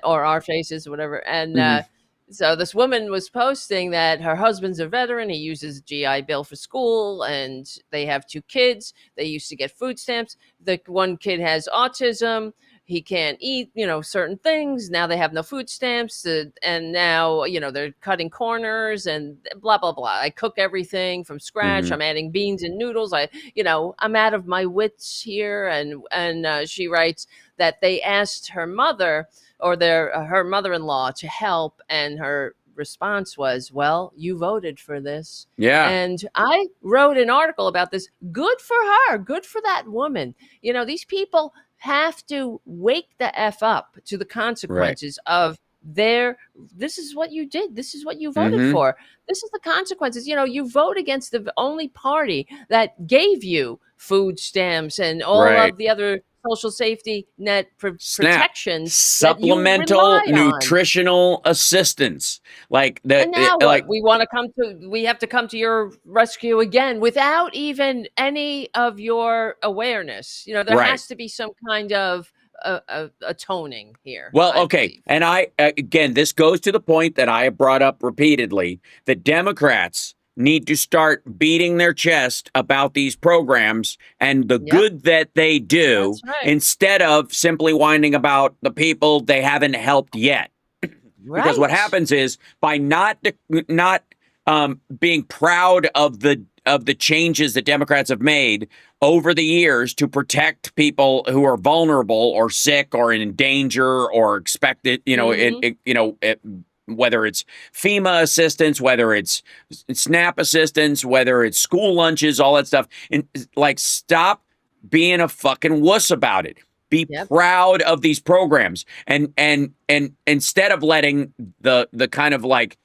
B: or our faces, whatever, and so this woman was posting that her husband's a veteran. He uses GI Bill for school, and they have 2 kids. They used to get food stamps. The one kid has autism. He can't eat, certain things. Now they have no food stamps, and now, they're cutting corners and blah, blah, blah. I cook everything from scratch. I'm adding beans and noodles. I'm out of my wits here. And she writes that they asked her mother or her mother-in-law to help, and her response was, well, you voted for this.
A: Yeah.
B: And I wrote an article about this. Good for her. Good for that woman. These people have to wake the F up to the consequences of this is what you did. This is what you voted for. This is the consequences. You vote against the only party that gave you food stamps and all of the other social safety net protections,
A: supplemental nutritional assistance.
B: And now what? We have to come to your rescue again without even any of your awareness. There has to be some kind of atoning here.
A: Well,
B: I
A: okay.
B: believe.
A: And again, this goes to the point that I have brought up repeatedly, that Democrats need to start beating their chest about these programs and the good that they do, instead of simply whining about the people they haven't helped yet. Because what happens is, by not being proud of the changes that Democrats have made over the years to protect people who are vulnerable or sick or in danger or expected, whether it's FEMA assistance, whether it's SNAP assistance, whether it's school lunches, all that stuff. And stop being a fucking wuss about it. Be proud of these programs, and instead of letting the kind of the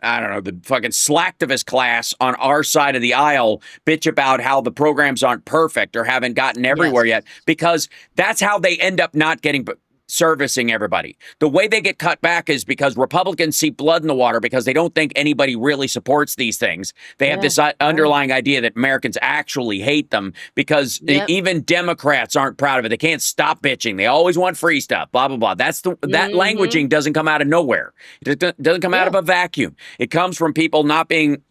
A: I don't know, the fucking slacktivist class on our side of the aisle bitch about how the programs aren't perfect or haven't gotten everywhere yet, because that's how they end up not getting servicing everybody. The way they get cut back is because Republicans see blood in the water because they don't think anybody really supports these things. They have this underlying idea that Americans actually hate them because even Democrats aren't proud of it. They can't stop bitching. They always want free stuff, blah, blah, blah. That languaging doesn't come out of nowhere. It doesn't come out of a vacuum. It comes from people not being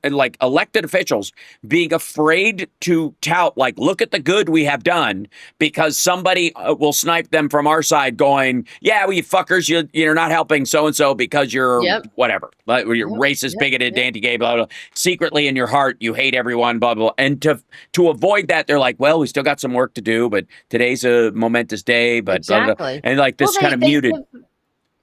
A: like elected officials being afraid to tout, look at the good we have done, because somebody will snipe them from our side side going, yeah, well, you fuckers, you're not helping so-and-so because you're
B: Yep.
A: whatever. You're
B: Yep.
A: racist,
B: Yep.
A: bigoted,
B: Yep.
A: anti-gay, blah, blah. Secretly in your heart, you hate everyone, blah, blah. And to avoid that, they're like, well, we still got some work to do, but today's a momentous day, but blah, blah, blah.
B: Exactly.
A: And like this
B: Well,
A: kind of muted.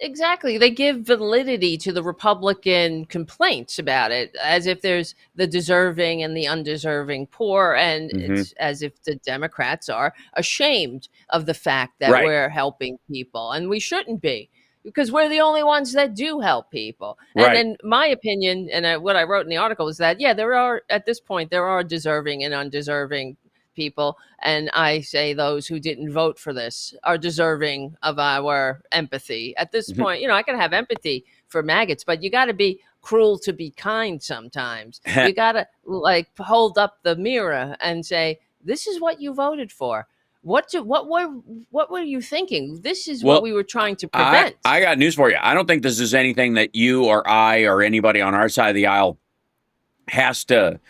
B: Exactly. They give validity to the Republican complaints about it, as if there's the deserving and the undeserving poor. And
A: Mhm.
B: it's as if the Democrats are ashamed of the fact that
A: Right.
B: we're helping people. And we shouldn't be, because we're the only ones that do help people. And
A: Right.
B: then my opinion, and what I wrote in the article is that, yeah, at this point, there are deserving and undeserving people, and I say those who didn't vote for this are deserving of our empathy. At this
A: Mhm.
B: point, I can have empathy for maggots, but you got to be cruel to be kind sometimes. You got to hold up the mirror and say, this is what you voted for. What were you thinking? This is
A: Well,
B: what we were trying to prevent.
A: I got news for you. I don't think this is anything that you or I or anybody on our side of the aisle has to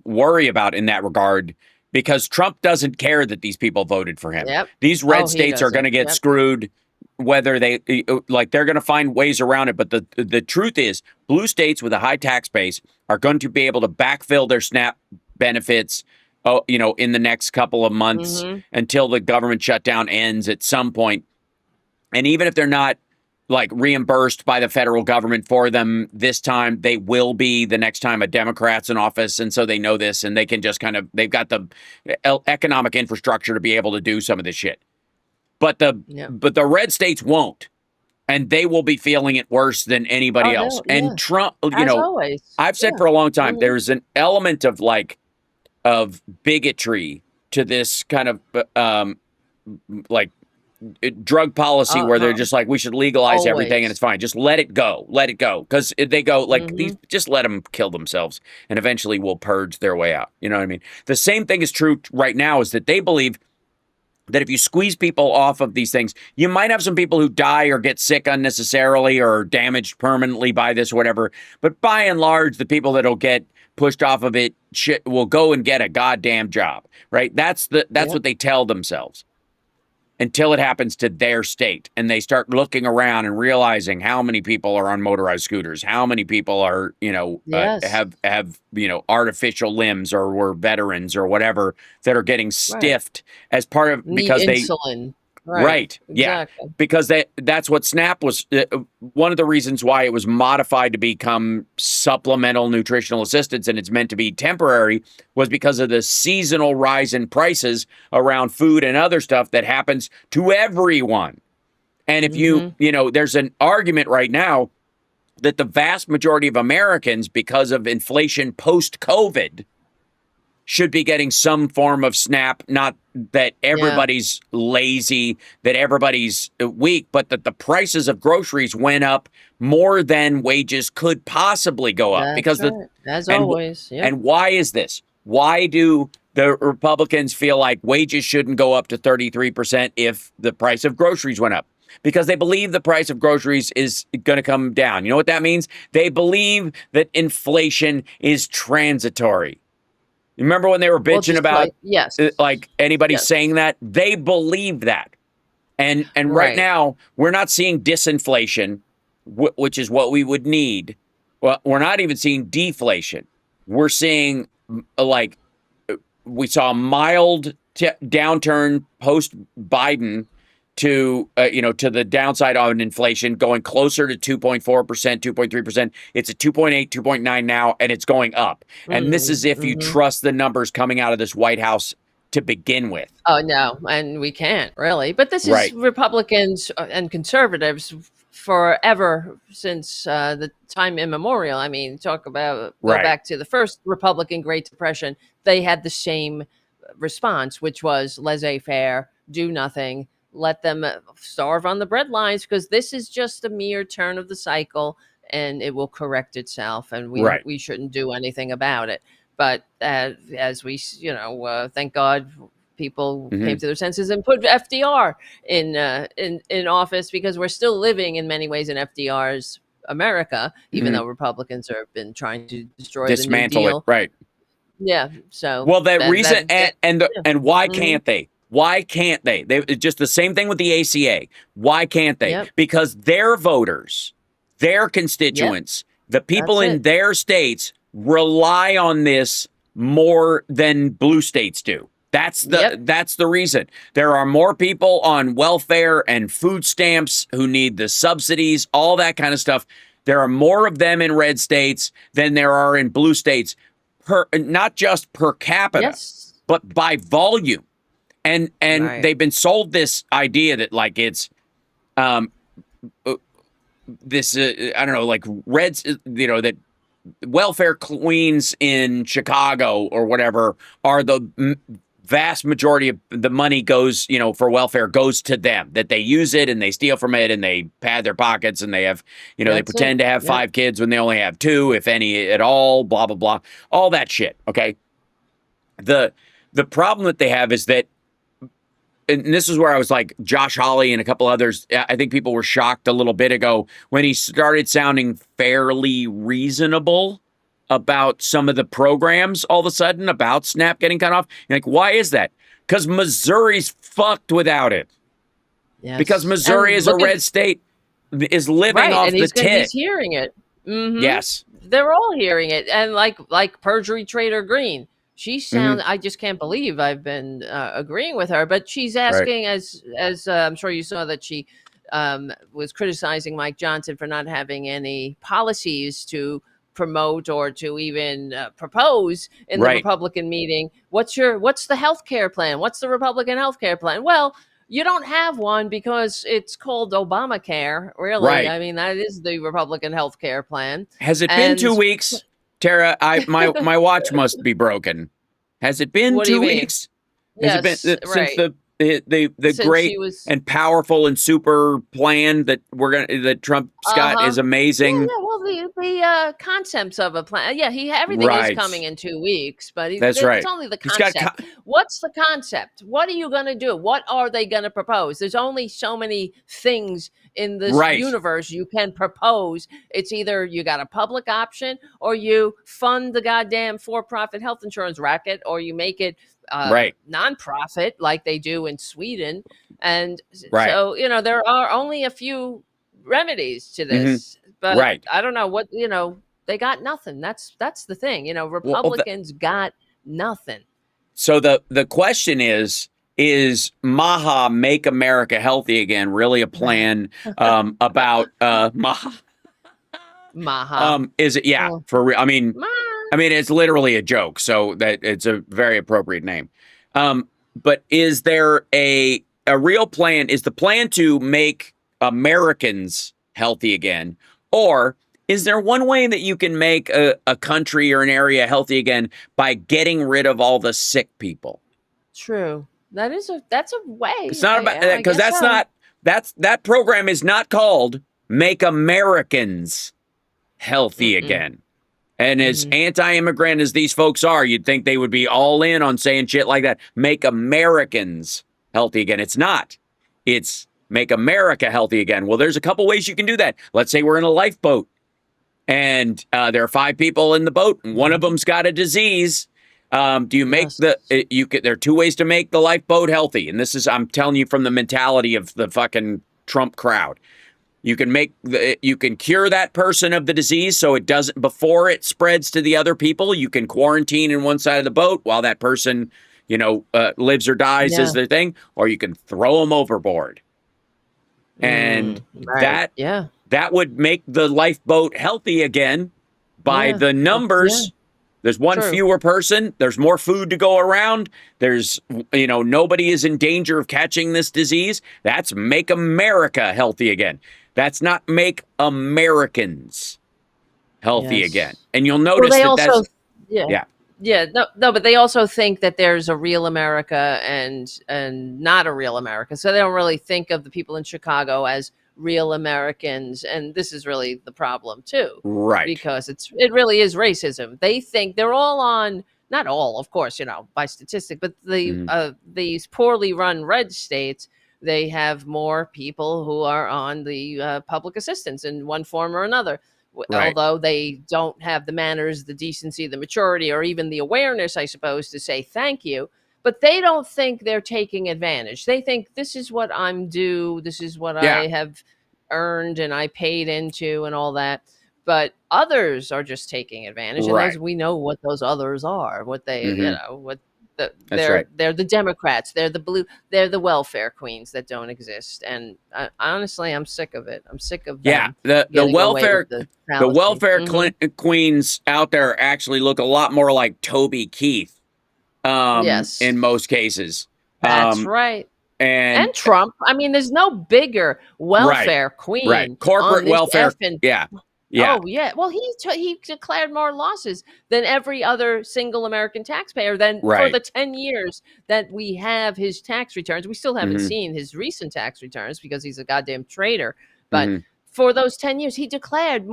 A: worry about in that regard, because Trump doesn't care that these people voted for him.
B: Yep.
A: These red
B: Oh, he
A: states are going to
B: doesn't.
A: get
B: Yep.
A: screwed, whether they're going to find ways around it. But the truth is, blue states with a high tax base are going to be able to backfill their SNAP benefits, in the next couple of months
B: Mhm.
A: until the government shutdown ends at some point. And even if they're not reimbursed by the federal government for them this time, they will be the next time a Democrat's in office. And so they know this, and they can just they've got the economic infrastructure to be able to do some of this shit. But the red states won't, and they will be feeling it worse than anybody else.
B: Yeah.
A: And Trump,
B: As always.
A: I've said
B: Yeah.
A: for a long time,
B: Mhm.
A: there's an element of bigotry to this kind of drug policy where they're just like, we should legalize everything and it's fine. Just let it go. Because they go these, just let them kill themselves and eventually will purge their way out. You know what I mean? The same thing is true right now, is that they believe that if you squeeze people off of these things, you might have some people who die or get sick unnecessarily or damaged permanently by this or whatever. But by and large, the people that'll get pushed off of it will go and get a goddamn job, right? That's what they tell themselves, until it happens to their state and they start looking around and realizing how many people are on motorized scooters, how many people are,
B: Yes.
A: have artificial limbs or were veterans or whatever that are getting stiffed as part of,
B: Need
A: because they
B: insulin.
A: Right. Yeah.
B: Exactly.
A: Because that's what SNAP was. One of the reasons why it was modified to become supplemental nutritional assistance, and it's meant to be temporary, was because of the seasonal rise in prices around food and other stuff that happens to everyone. And if there's an argument right now that the vast majority of Americans, because of inflation post-COVID, should be getting some form of SNAP. Not that everybody's lazy, that everybody's weak, but that the prices of groceries went up more than wages could possibly go up.
B: That's
A: Because
B: right. As always. Yeah.
A: And why is this? Why do the Republicans feel like wages shouldn't go up to 33% if the price of groceries went up? Because they believe the price of groceries is going to come down. You know what that means? They believe that inflation is transitory. Remember when they were bitching about anybody saying that? They believe that. And right now, we're not seeing disinflation, which is what we would need. Well, we're not even seeing deflation. We're seeing we saw a mild downturn post Biden to the downside on inflation, going closer to 2.4%, 2.3%. It's at 2.8, 2.9 now, and it's going up. And this is if you trust the numbers coming out of this White House to begin with.
B: Oh, no, and we can't really. But this is Republicans and conservatives forever, since the time immemorial. I mean, go back to the first Republican Great Depression. They had the same response, which was laissez-faire, do nothing, let them starve on the bread lines, because this is just a mere turn of the cycle and it will correct itself, and we shouldn't do anything about it. But as we, thank God people came to their senses and put FDR in office, because we're still living in many ways in FDR's America, even though Republicans have been trying to dismantle
A: the New Deal.
B: Yeah. So
A: the reason and why can't they? Why can't they? It's just the same thing with the ACA. Why can't they?
B: Yep.
A: Because their voters, their constituents, the people
B: That's
A: in
B: it.
A: their states rely on this more than blue states do. That's the reason. There are more people on welfare and food stamps who need the subsidies, all that kind of stuff. There are more of them in red states than there are in blue states, not just per capita, but by volume. And
B: Right.
A: they've been sold this idea that like it's this I don't know, like reds, that welfare queens in Chicago or whatever are the vast majority of the money goes, for welfare goes to them, that they use it and they steal from it and they pad their pockets and they have, they pretend to have 5 kids when they only have 2, if any at all, blah, blah, blah, all that shit. Okay. The problem that they have is that, and this is where I was like, Josh Hawley and a couple others, I think people were shocked a little bit ago when he started sounding fairly reasonable about some of the programs all of a sudden about SNAP getting cut off. You're like, why is that? Because Missouri's fucked without it.
B: Yes.
A: Because Missouri is a red state, is living off the tit.
B: He's hearing it. Mm-hmm.
A: Yes.
B: They're all hearing it. And like perjury trader Green. She sounds. I just can't believe I've been agreeing with her. But she's asking, as I'm sure you saw, that she was criticizing Mike Johnson for not having any policies to promote or to even propose in the Republican meeting. What's the health care plan? What's the Republican health care plan? Well, you don't have one because it's called Obamacare. Really, I mean, that is the Republican health care plan.
A: Has it been 2 weeks? Tara, my watch must be broken. Has it been 2 weeks?
B: Yes,
A: has it been since the
B: since
A: great and powerful and super plan that Trump's got is amazing?
B: Yeah, well, the concepts of a plan. Yeah, everything is coming in 2 weeks, but it's only the concept. What's the concept? What are you going to do? What are they going to propose? There's only so many things in this universe you can propose. It's either you got a public option or you fund the goddamn for-profit health insurance racket, or you make it nonprofit like they do in Sweden. And so, there are only a few remedies to this, but I don't know what, they got nothing. That's the thing, Republicans got nothing.
A: So the question is MAHA, Make America Healthy Again, really a plan about MAHA?
B: MAHA.
A: Is it? Yeah, for real. I mean, it's literally a joke, so that it's a very appropriate name. But is there a real plan? Is the plan to make Americans healthy again? Or is there one way that you can make a country or an area healthy again by getting rid of all the sick people?
B: True. That's a way.
A: It's not about that, because that program is not called Make Americans Healthy Again. And as anti-immigrant as these folks are, you'd think they would be all in on saying shit like that. Make Americans healthy again. It's not. It's Make America Healthy Again. Well, there's a couple ways you can do that. Let's say we're in a lifeboat and there are 5 people in the boat and one of them's got a disease. Do you make there are 2 ways to make the lifeboat healthy. And this is, I'm telling you from the mentality of the fucking Trump crowd. You can cure that person of the disease so it doesn't, before it spreads to the other people. You can quarantine in one side of the boat while that person, lives or dies is their thing, or you can throw them overboard. And that would make the lifeboat healthy again by the numbers. There's one fewer person. There's more food to go around. There's, nobody is in danger of catching this disease. That's Make America Healthy Again. That's not Make Americans Healthy Again. And you'll notice
B: but they also think that there's a real America and not a real America. So they don't really think of the people in Chicago as real Americans, and this is really the problem too,
A: right?
B: Because it really is racism. They think they're all on, not all, of course, by statistic, but these poorly run red states, they have more people who are on the public assistance in one form or another. Although they don't have the manners, the decency, the maturity, or even the awareness, I suppose, to say thank you. but they don't think they're taking advantage. They think this is what I'm due. This is what
A: Yeah.
B: I have earned and I paid into and all that. But others are just taking advantage, and
A: Right.
B: those we know what those others are. What they, what
A: That's right.
B: they're the Democrats. They're they're the welfare queens that don't exist. And honestly, I'm sick of it. I'm sick of
A: Yeah,
B: them
A: the
B: getting away
A: welfare
B: with the
A: the
B: fallacy.
A: welfare queens out there actually look a lot more like Toby Keith,
B: Yes,
A: in most cases.
B: that's right.
A: And
B: And Trump. I mean, there's no bigger
A: right,
B: welfare
A: right,
B: queen on
A: corporate
B: this
A: welfare.
B: effing.
A: Yeah, yeah,
B: Oh yeah. Well, he declared more losses than every other single American taxpayer. Then for
A: right.
B: the 10 years that we have his tax returns, we still haven't
A: hmm
B: seen his recent tax returns because he's a goddamn traitor. But
A: hmm
B: for those 10 years, he declared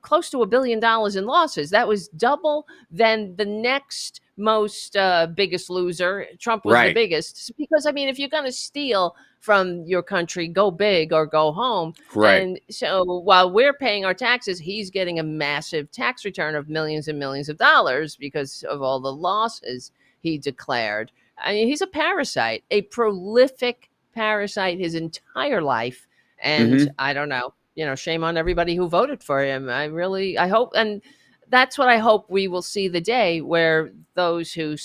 B: close to $1 billion in losses. That was double than the next most biggest loser. Trump was the
A: Right,
B: biggest because I mean, if you're going to steal from your country, go big or go home.
A: right.
B: And so while we're paying our taxes, he's getting a massive tax return of millions and millions of dollars because of all the losses he declared. I mean, he's a parasite, a prolific parasite his entire life. And
A: hmm
B: I don't know, shame on everybody who voted for him. I hope, and that's what I hope we will see the day where those who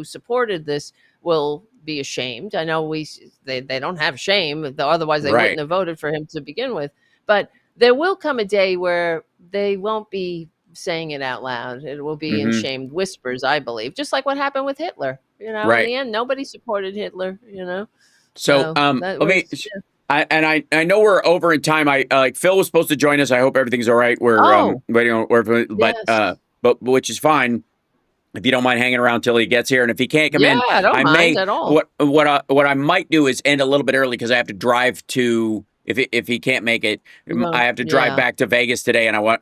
B: supported this will be ashamed. I know they don't have shame, otherwise they wouldn't
A: Right.
B: have voted for him to begin with. But there will come a day where they won't be saying it out loud. It will be in
A: hmm
B: shamed whispers, I believe, just like what happened with Hitler. In
A: Right.
B: the end, nobody supported Hitler.
A: So,
B: So that
A: let me.
B: was.
A: I know we're over in time. I like Phil was supposed to join us. I hope everything's all right. We're
B: Oh
A: waiting on,
B: yes,
A: but which is fine. If you don't mind hanging around till he gets here, and if he can't come
B: yeah,
A: in,
B: I don't
A: I
B: mind
A: may
B: at all.
A: what I might do is end a little bit early because I have to drive to if he can't make it,
B: Well,
A: I have to drive
B: yeah,
A: back to Vegas today, and I want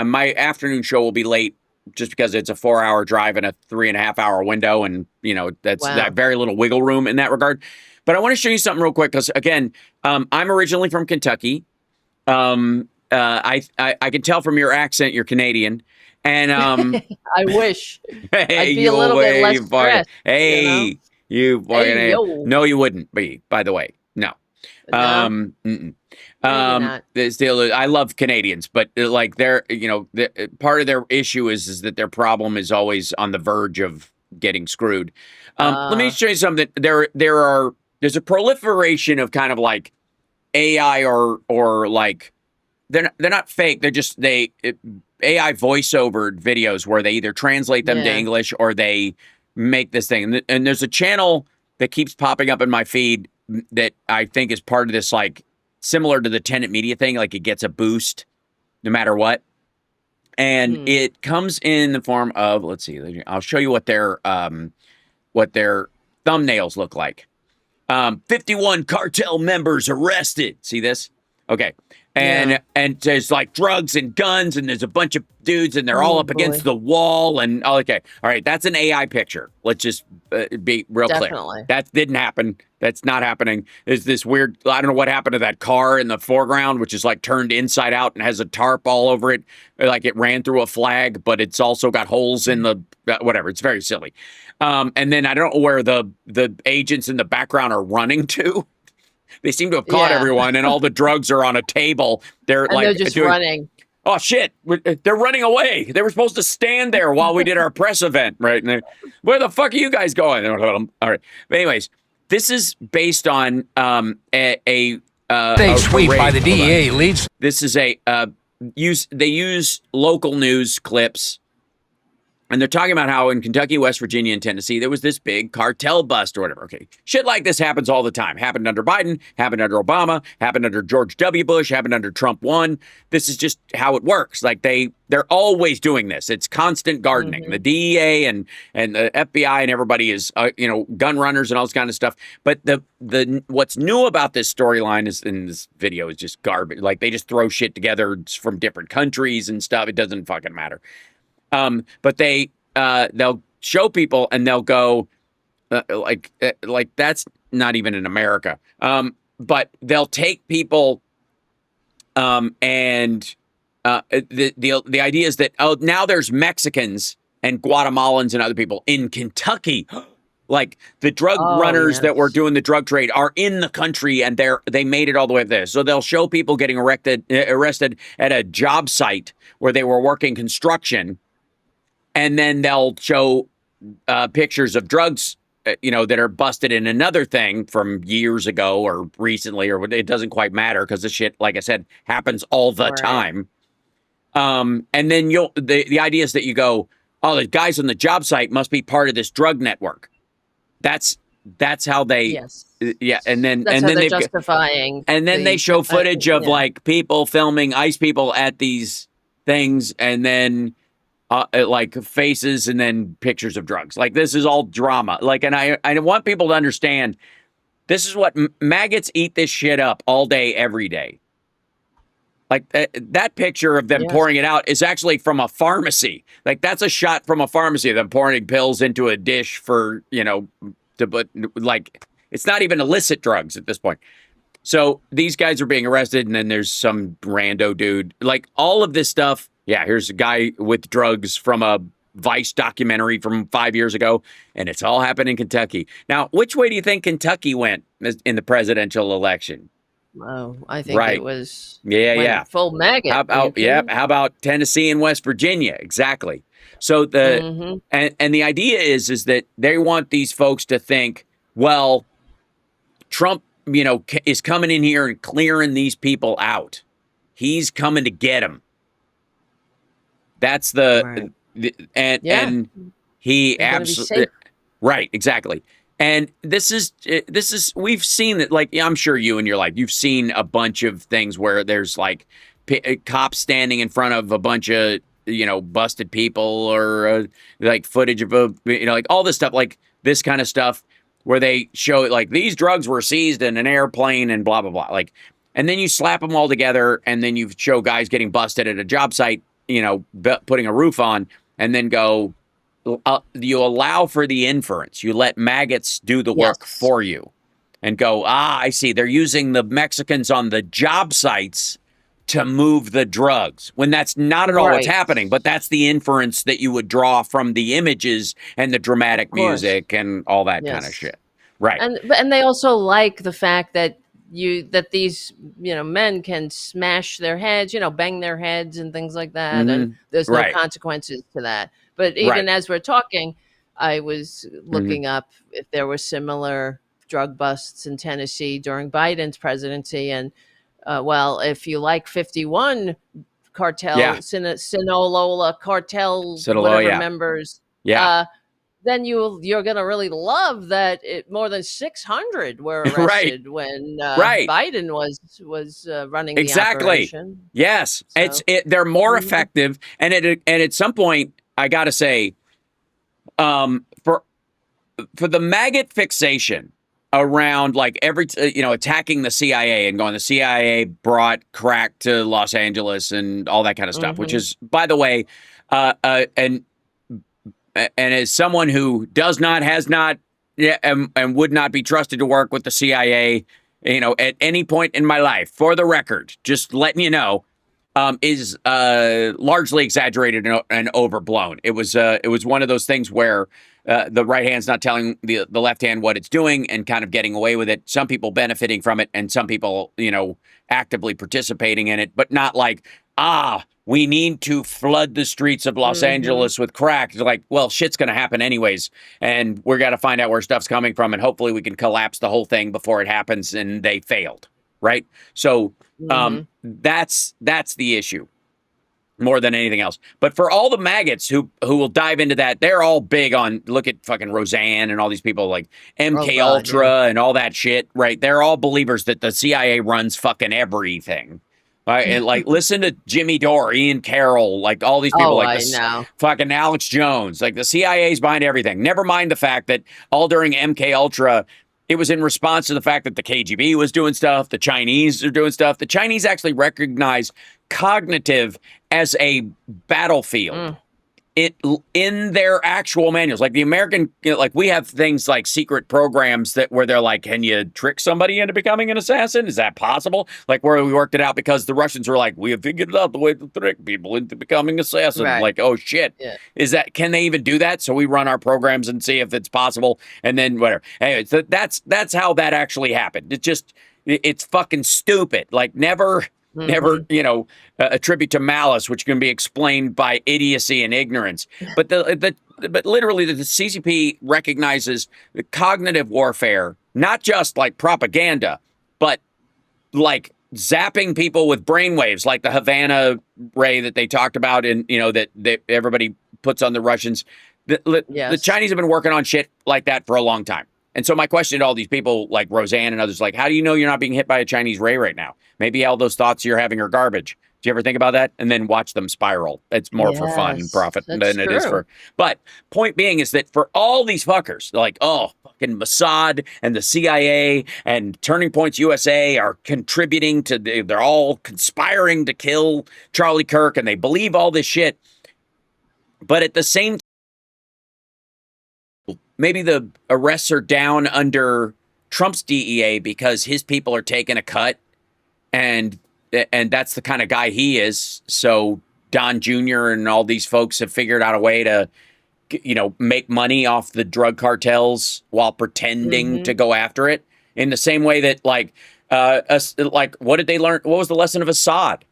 A: my afternoon show will be late just because it's a 4-hour drive and a 3.5-hour window, and that's that
B: wow,
A: very little wiggle room in that regard. But I want to show you something real quick because again, I'm originally from Kentucky. I can tell from your accent you're Canadian, and
B: I wish
A: hey,
B: I'd be a
A: you
B: little bit less
A: way, fucking,
B: stressed.
A: hey, you
B: Hey
A: fucking,
B: yo,
A: no, you wouldn't be, by the way. No.
B: no,
A: Mm-mm.
B: maybe not.
A: Still, I love Canadians, but like they're, part of their issue is that their problem is always on the verge of getting screwed. Let me
B: Uh,
A: show you something. There's a proliferation of kind of like AI or like they're not fake. They're just AI voiceover videos where they either translate them to
B: yeah,
A: English or they make this thing. And there's a channel that keeps popping up in my feed that I think is part of this, like similar to the tenant media thing. Like it gets a boost no matter what. And
B: hmm.
A: it comes in the form of, let's see, I'll show you what their thumbnails look like. 51 cartel members arrested. See this? Okay.
B: Yeah.
A: And there's like drugs and guns, and there's a bunch of dudes, and they're all
B: Oh
A: up against
B: boy,
A: the wall. And okay, all right, that's an AI picture. Let's just be real clear.
B: definitely.
A: That didn't happen. That's not happening. There's this weird. I don't know what happened to that car in the foreground, which is like turned inside out and has a tarp all over it, like it ran through a flag, but it's also got holes in the whatever. It's very silly. And then I don't know where the agents in the background are running to. They seem to have caught
B: Yeah,
A: everyone, and all the drugs are on a table. They're
B: and they're
A: like
B: just
A: doing,
B: running.
A: oh shit, they're running away. They were supposed to stand there while we did our press event, right? And where the fuck are you guys going? All right. But anyways, this is based on a
E: Sweep by
A: raid.
E: the
A: Hold on.
E: DEA leads.
A: This is they use local news clips. And they're talking about how in Kentucky, West Virginia, and Tennessee, there was this big cartel bust or whatever. Okay. Shit like this happens all the time. Happened under Biden, happened under Obama, happened under George W. Bush, happened under Trump 1. This is just how it works. Like they're always doing this. It's constant gardening. The DEA and the FBI and everybody is, gun runners and all this kind of stuff. But the what's new about this storyline is in this video is just garbage. Like they just throw shit together from different countries and stuff. It doesn't fucking matter. But they'll show people and they'll go like that's not even in America. But they'll take people and the idea is that now there's Mexicans and Guatemalans and other people in Kentucky. Like the drug
B: Oh,
A: runners that were
B: yes.
A: doing the drug trade are in the country and they made it all the way up there. So they'll show people getting arrested at a job site where they were working construction, and then they'll show pictures of drugs, that are busted in another thing from years ago or recently, or it doesn't quite matter because this shit, like I said, happens all the
B: Right.
A: time. And then the idea is that you go, oh, the guys on the job site must be part of this drug network. That's how they,
B: Yes.
A: yeah. And then
B: That's
A: and
B: how
A: then
B: they're
A: they've got-
B: justifying.
A: and then they
B: the,
A: show footage of
B: yeah.
A: like people filming ICE people at these things, and then like faces, and then pictures of drugs. Like this is all drama. Like, and I want people to understand this is what maggots eat this shit up all day, every day. Like that picture of them
B: Yes.
A: pouring it out is actually from a pharmacy. Like that's a shot from a pharmacy of them pouring pills into a dish for, to put, like, it's not even illicit drugs at this point. So these guys are being arrested, and then there's some rando dude. Like all of this stuff. Yeah, here's a guy with drugs from a Vice documentary from 5 years ago, and it's all happened in Kentucky. Now, which way do you think Kentucky went in the presidential election?
B: Oh, I think
A: Right.
B: it was
A: Yeah.
B: full maggot.
A: How about How about Tennessee and West Virginia? Exactly. So and the idea is that they want these folks to think, well, Trump, is coming in here and clearing these people out. He's coming to get them. That's
B: Right.
A: and he
B: They're gonna be
A: absolutely
B: safe.
A: right, exactly. And this is we've seen that, like, I'm sure you in your life, you've seen a bunch of things where there's like cops standing in front of a bunch of busted people, or like footage of like all this stuff, like this kind of stuff where they show like these drugs were seized in an airplane and blah blah blah, like, and then you slap them all together, and then you show guys getting busted at a job site, putting a roof on, and then go, you allow for the inference. You let maggots do the work
B: Yes.
A: for you, and go, I see. They're using the Mexicans on the job sites to move the drugs, when that's not at all what's
B: Right.
A: happening. But that's the inference that you would draw from the images and the dramatic
B: Of course.
A: music and all that kind of
B: Yes.
A: shit. Right.
B: And they also like the fact that these men can smash their heads, bang their heads and things like that, and there's no
A: Right.
B: consequences to that. But even as we're talking, I was looking up if there were similar drug busts in Tennessee during Biden's presidency, and well, if you like 51 cartel,
A: Yeah.
B: Sinaloa cartel,
A: Sinaloa,
B: whatever
A: yeah.
B: members,
A: Yeah.
B: then you're gonna really love that more than 600 were
A: Right.
B: arrested when
A: Right.
B: Biden was running
A: Exactly.
B: the operation.
A: Yes.
B: So-
A: They're more
B: Mhm.
A: effective. And at some point, I got to say, for the maggot fixation around like attacking the CIA and going, the CIA brought crack to Los Angeles and all that kind of stuff, which is, by the way, and as someone who has not, and would not be trusted to work with the CIA, at any point in my life, for the record, just letting you know, is largely exaggerated and overblown. It was one of those things where the right hand's not telling the left hand what it's doing and kind of getting away with it. Some people benefiting from it, and some people, actively participating in it, but not like, we need to flood the streets of Los Angeles with crack. It's like, well, shit's going to happen anyways, and we're going to find out where stuff's coming from, and hopefully we can collapse the whole thing before it happens, and they failed, right? So that's the issue more than anything else. But for all the maggots who will dive into that, they're all big on, look at fucking Roseanne and all these people like MK Ultra and all that shit, right? They're all believers that the CIA runs fucking everything. Right? And like, listen to Jimmy Dore, Ian Carroll, like all these people, like fucking Alex Jones, like the CIA's behind everything. Never mind the fact that all during MK Ultra, it was in response to the fact that the KGB was doing stuff, the Chinese are doing stuff. The Chinese actually recognize cognitive as a battlefield. it in their actual manuals, like the American, like we have things like secret programs that where they're like, can you trick somebody into becoming an assassin? Is that possible? Like where we worked it out because the Russians were like, we have figured out the way to trick people into becoming assassin.
B: Right.
A: Like, oh shit,
B: Yeah.
A: can they even do that? So we run our programs and see if it's possible, and then whatever. Anyway, so that's how that actually happened. It's fucking stupid. Like never, attribute to malice, which can be explained by idiocy and ignorance. But but literally the CCP recognizes the cognitive warfare, not just like propaganda, but like zapping people with brainwaves, like the Havana ray that they talked about, and that everybody puts on the Russians. The Chinese have been working on shit like that for a long time. And so my question to all these people like Roseanne and others, like, how do you know you're not being hit by a Chinese ray right now? Maybe all those thoughts you're having are garbage. Do you ever think about that? And then watch them spiral. It's more for fun and profit than it is for. But point being is that for all these fuckers, like, fucking Mossad and the CIA and Turning Points USA are contributing to, they're all conspiring to kill Charlie Kirk, and they believe all this shit. But at the same time, maybe the arrests are down under Trump's DEA because his people are taking a cut, and that's the kind of guy he is. So Don Jr. and all these folks have figured out a way to, make money off the drug cartels while pretending to go after it. In the same way that, like what did they learn? What was the lesson of Assad?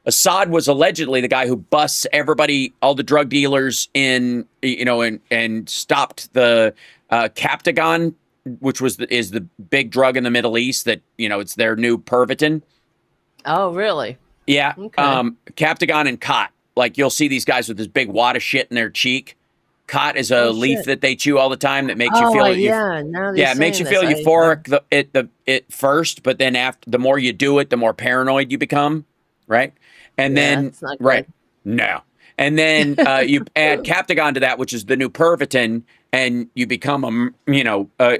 A: Assad was allegedly the guy who busts everybody, all the drug dealers in, and stopped the Captagon, which is the big drug in the Middle East that, it's their new Pervitin.
B: Oh, really?
A: Yeah.
B: Okay.
A: Captagon and Cot. Like you'll see these guys with this big wad of shit in their cheek. Cot is a leaf that they chew all the time that makes you feel. It makes you feel euphoric at first, but then after the more you do it, the more paranoid you become. Right. And then, no. And then you add Captagon to that, which is the new Pervitin, and you become an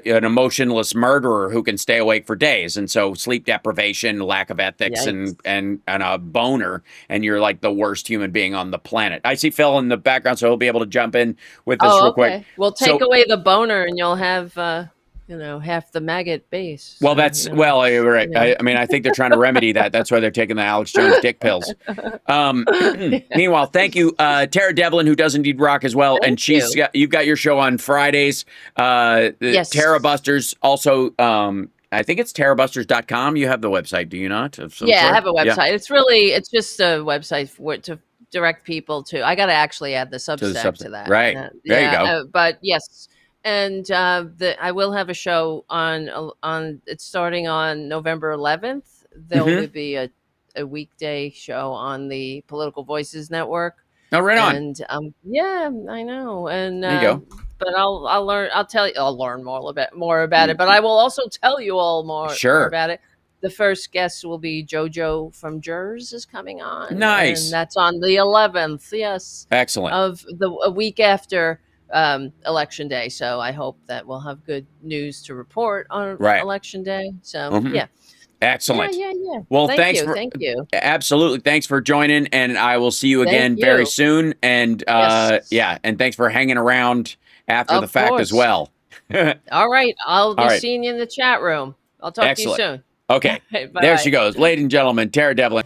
A: emotionless murderer who can stay awake for days. And so sleep deprivation, lack of ethics, and a boner, and you're like the worst human being on the planet. I see Phil in the background, so he'll be able to jump in with this real quick.
B: We'll take away the boner, and you'll have half the maggot base.
A: Well, right. I mean, I think they're trying to remedy that. That's why they're taking the Alex Jones dick pills. Meanwhile, thank you, Tara Devlin, who does Indeed Rock as well.
B: Thank
A: and you've got your show on Fridays.
B: Yes.
A: Tara Busters also, I think it's tarabusters.com. You have the website, do you not?
B: I have a website. Yeah. It's just a website to direct people to. I got to actually add the Substack to that.
A: Right. There you go.
B: But yes. And I will have a show on. It's starting on November 11th. There will be a weekday show on the Political Voices Network.
A: Oh, right on.
B: And I know. And
A: there you go.
B: But I'll learn. I'll learn more about it. But I will also tell you all more about it. The first guest will be JoJo from Jers is coming on.
A: Nice.
B: And that's on the 11th. Yes.
A: Excellent.
B: Of a week after election day, so I hope that we'll have good news to report on election day. So yeah,
A: excellent.
B: Yeah.
A: Well,
B: thank you.
A: Absolutely, thanks for joining, and I will see you again very soon. And and thanks for hanging around after the fact as well.
B: All right, I'll be seeing you in the chat room. I'll talk to you soon.
A: Okay, there she goes, ladies and gentlemen, Tara Devlin.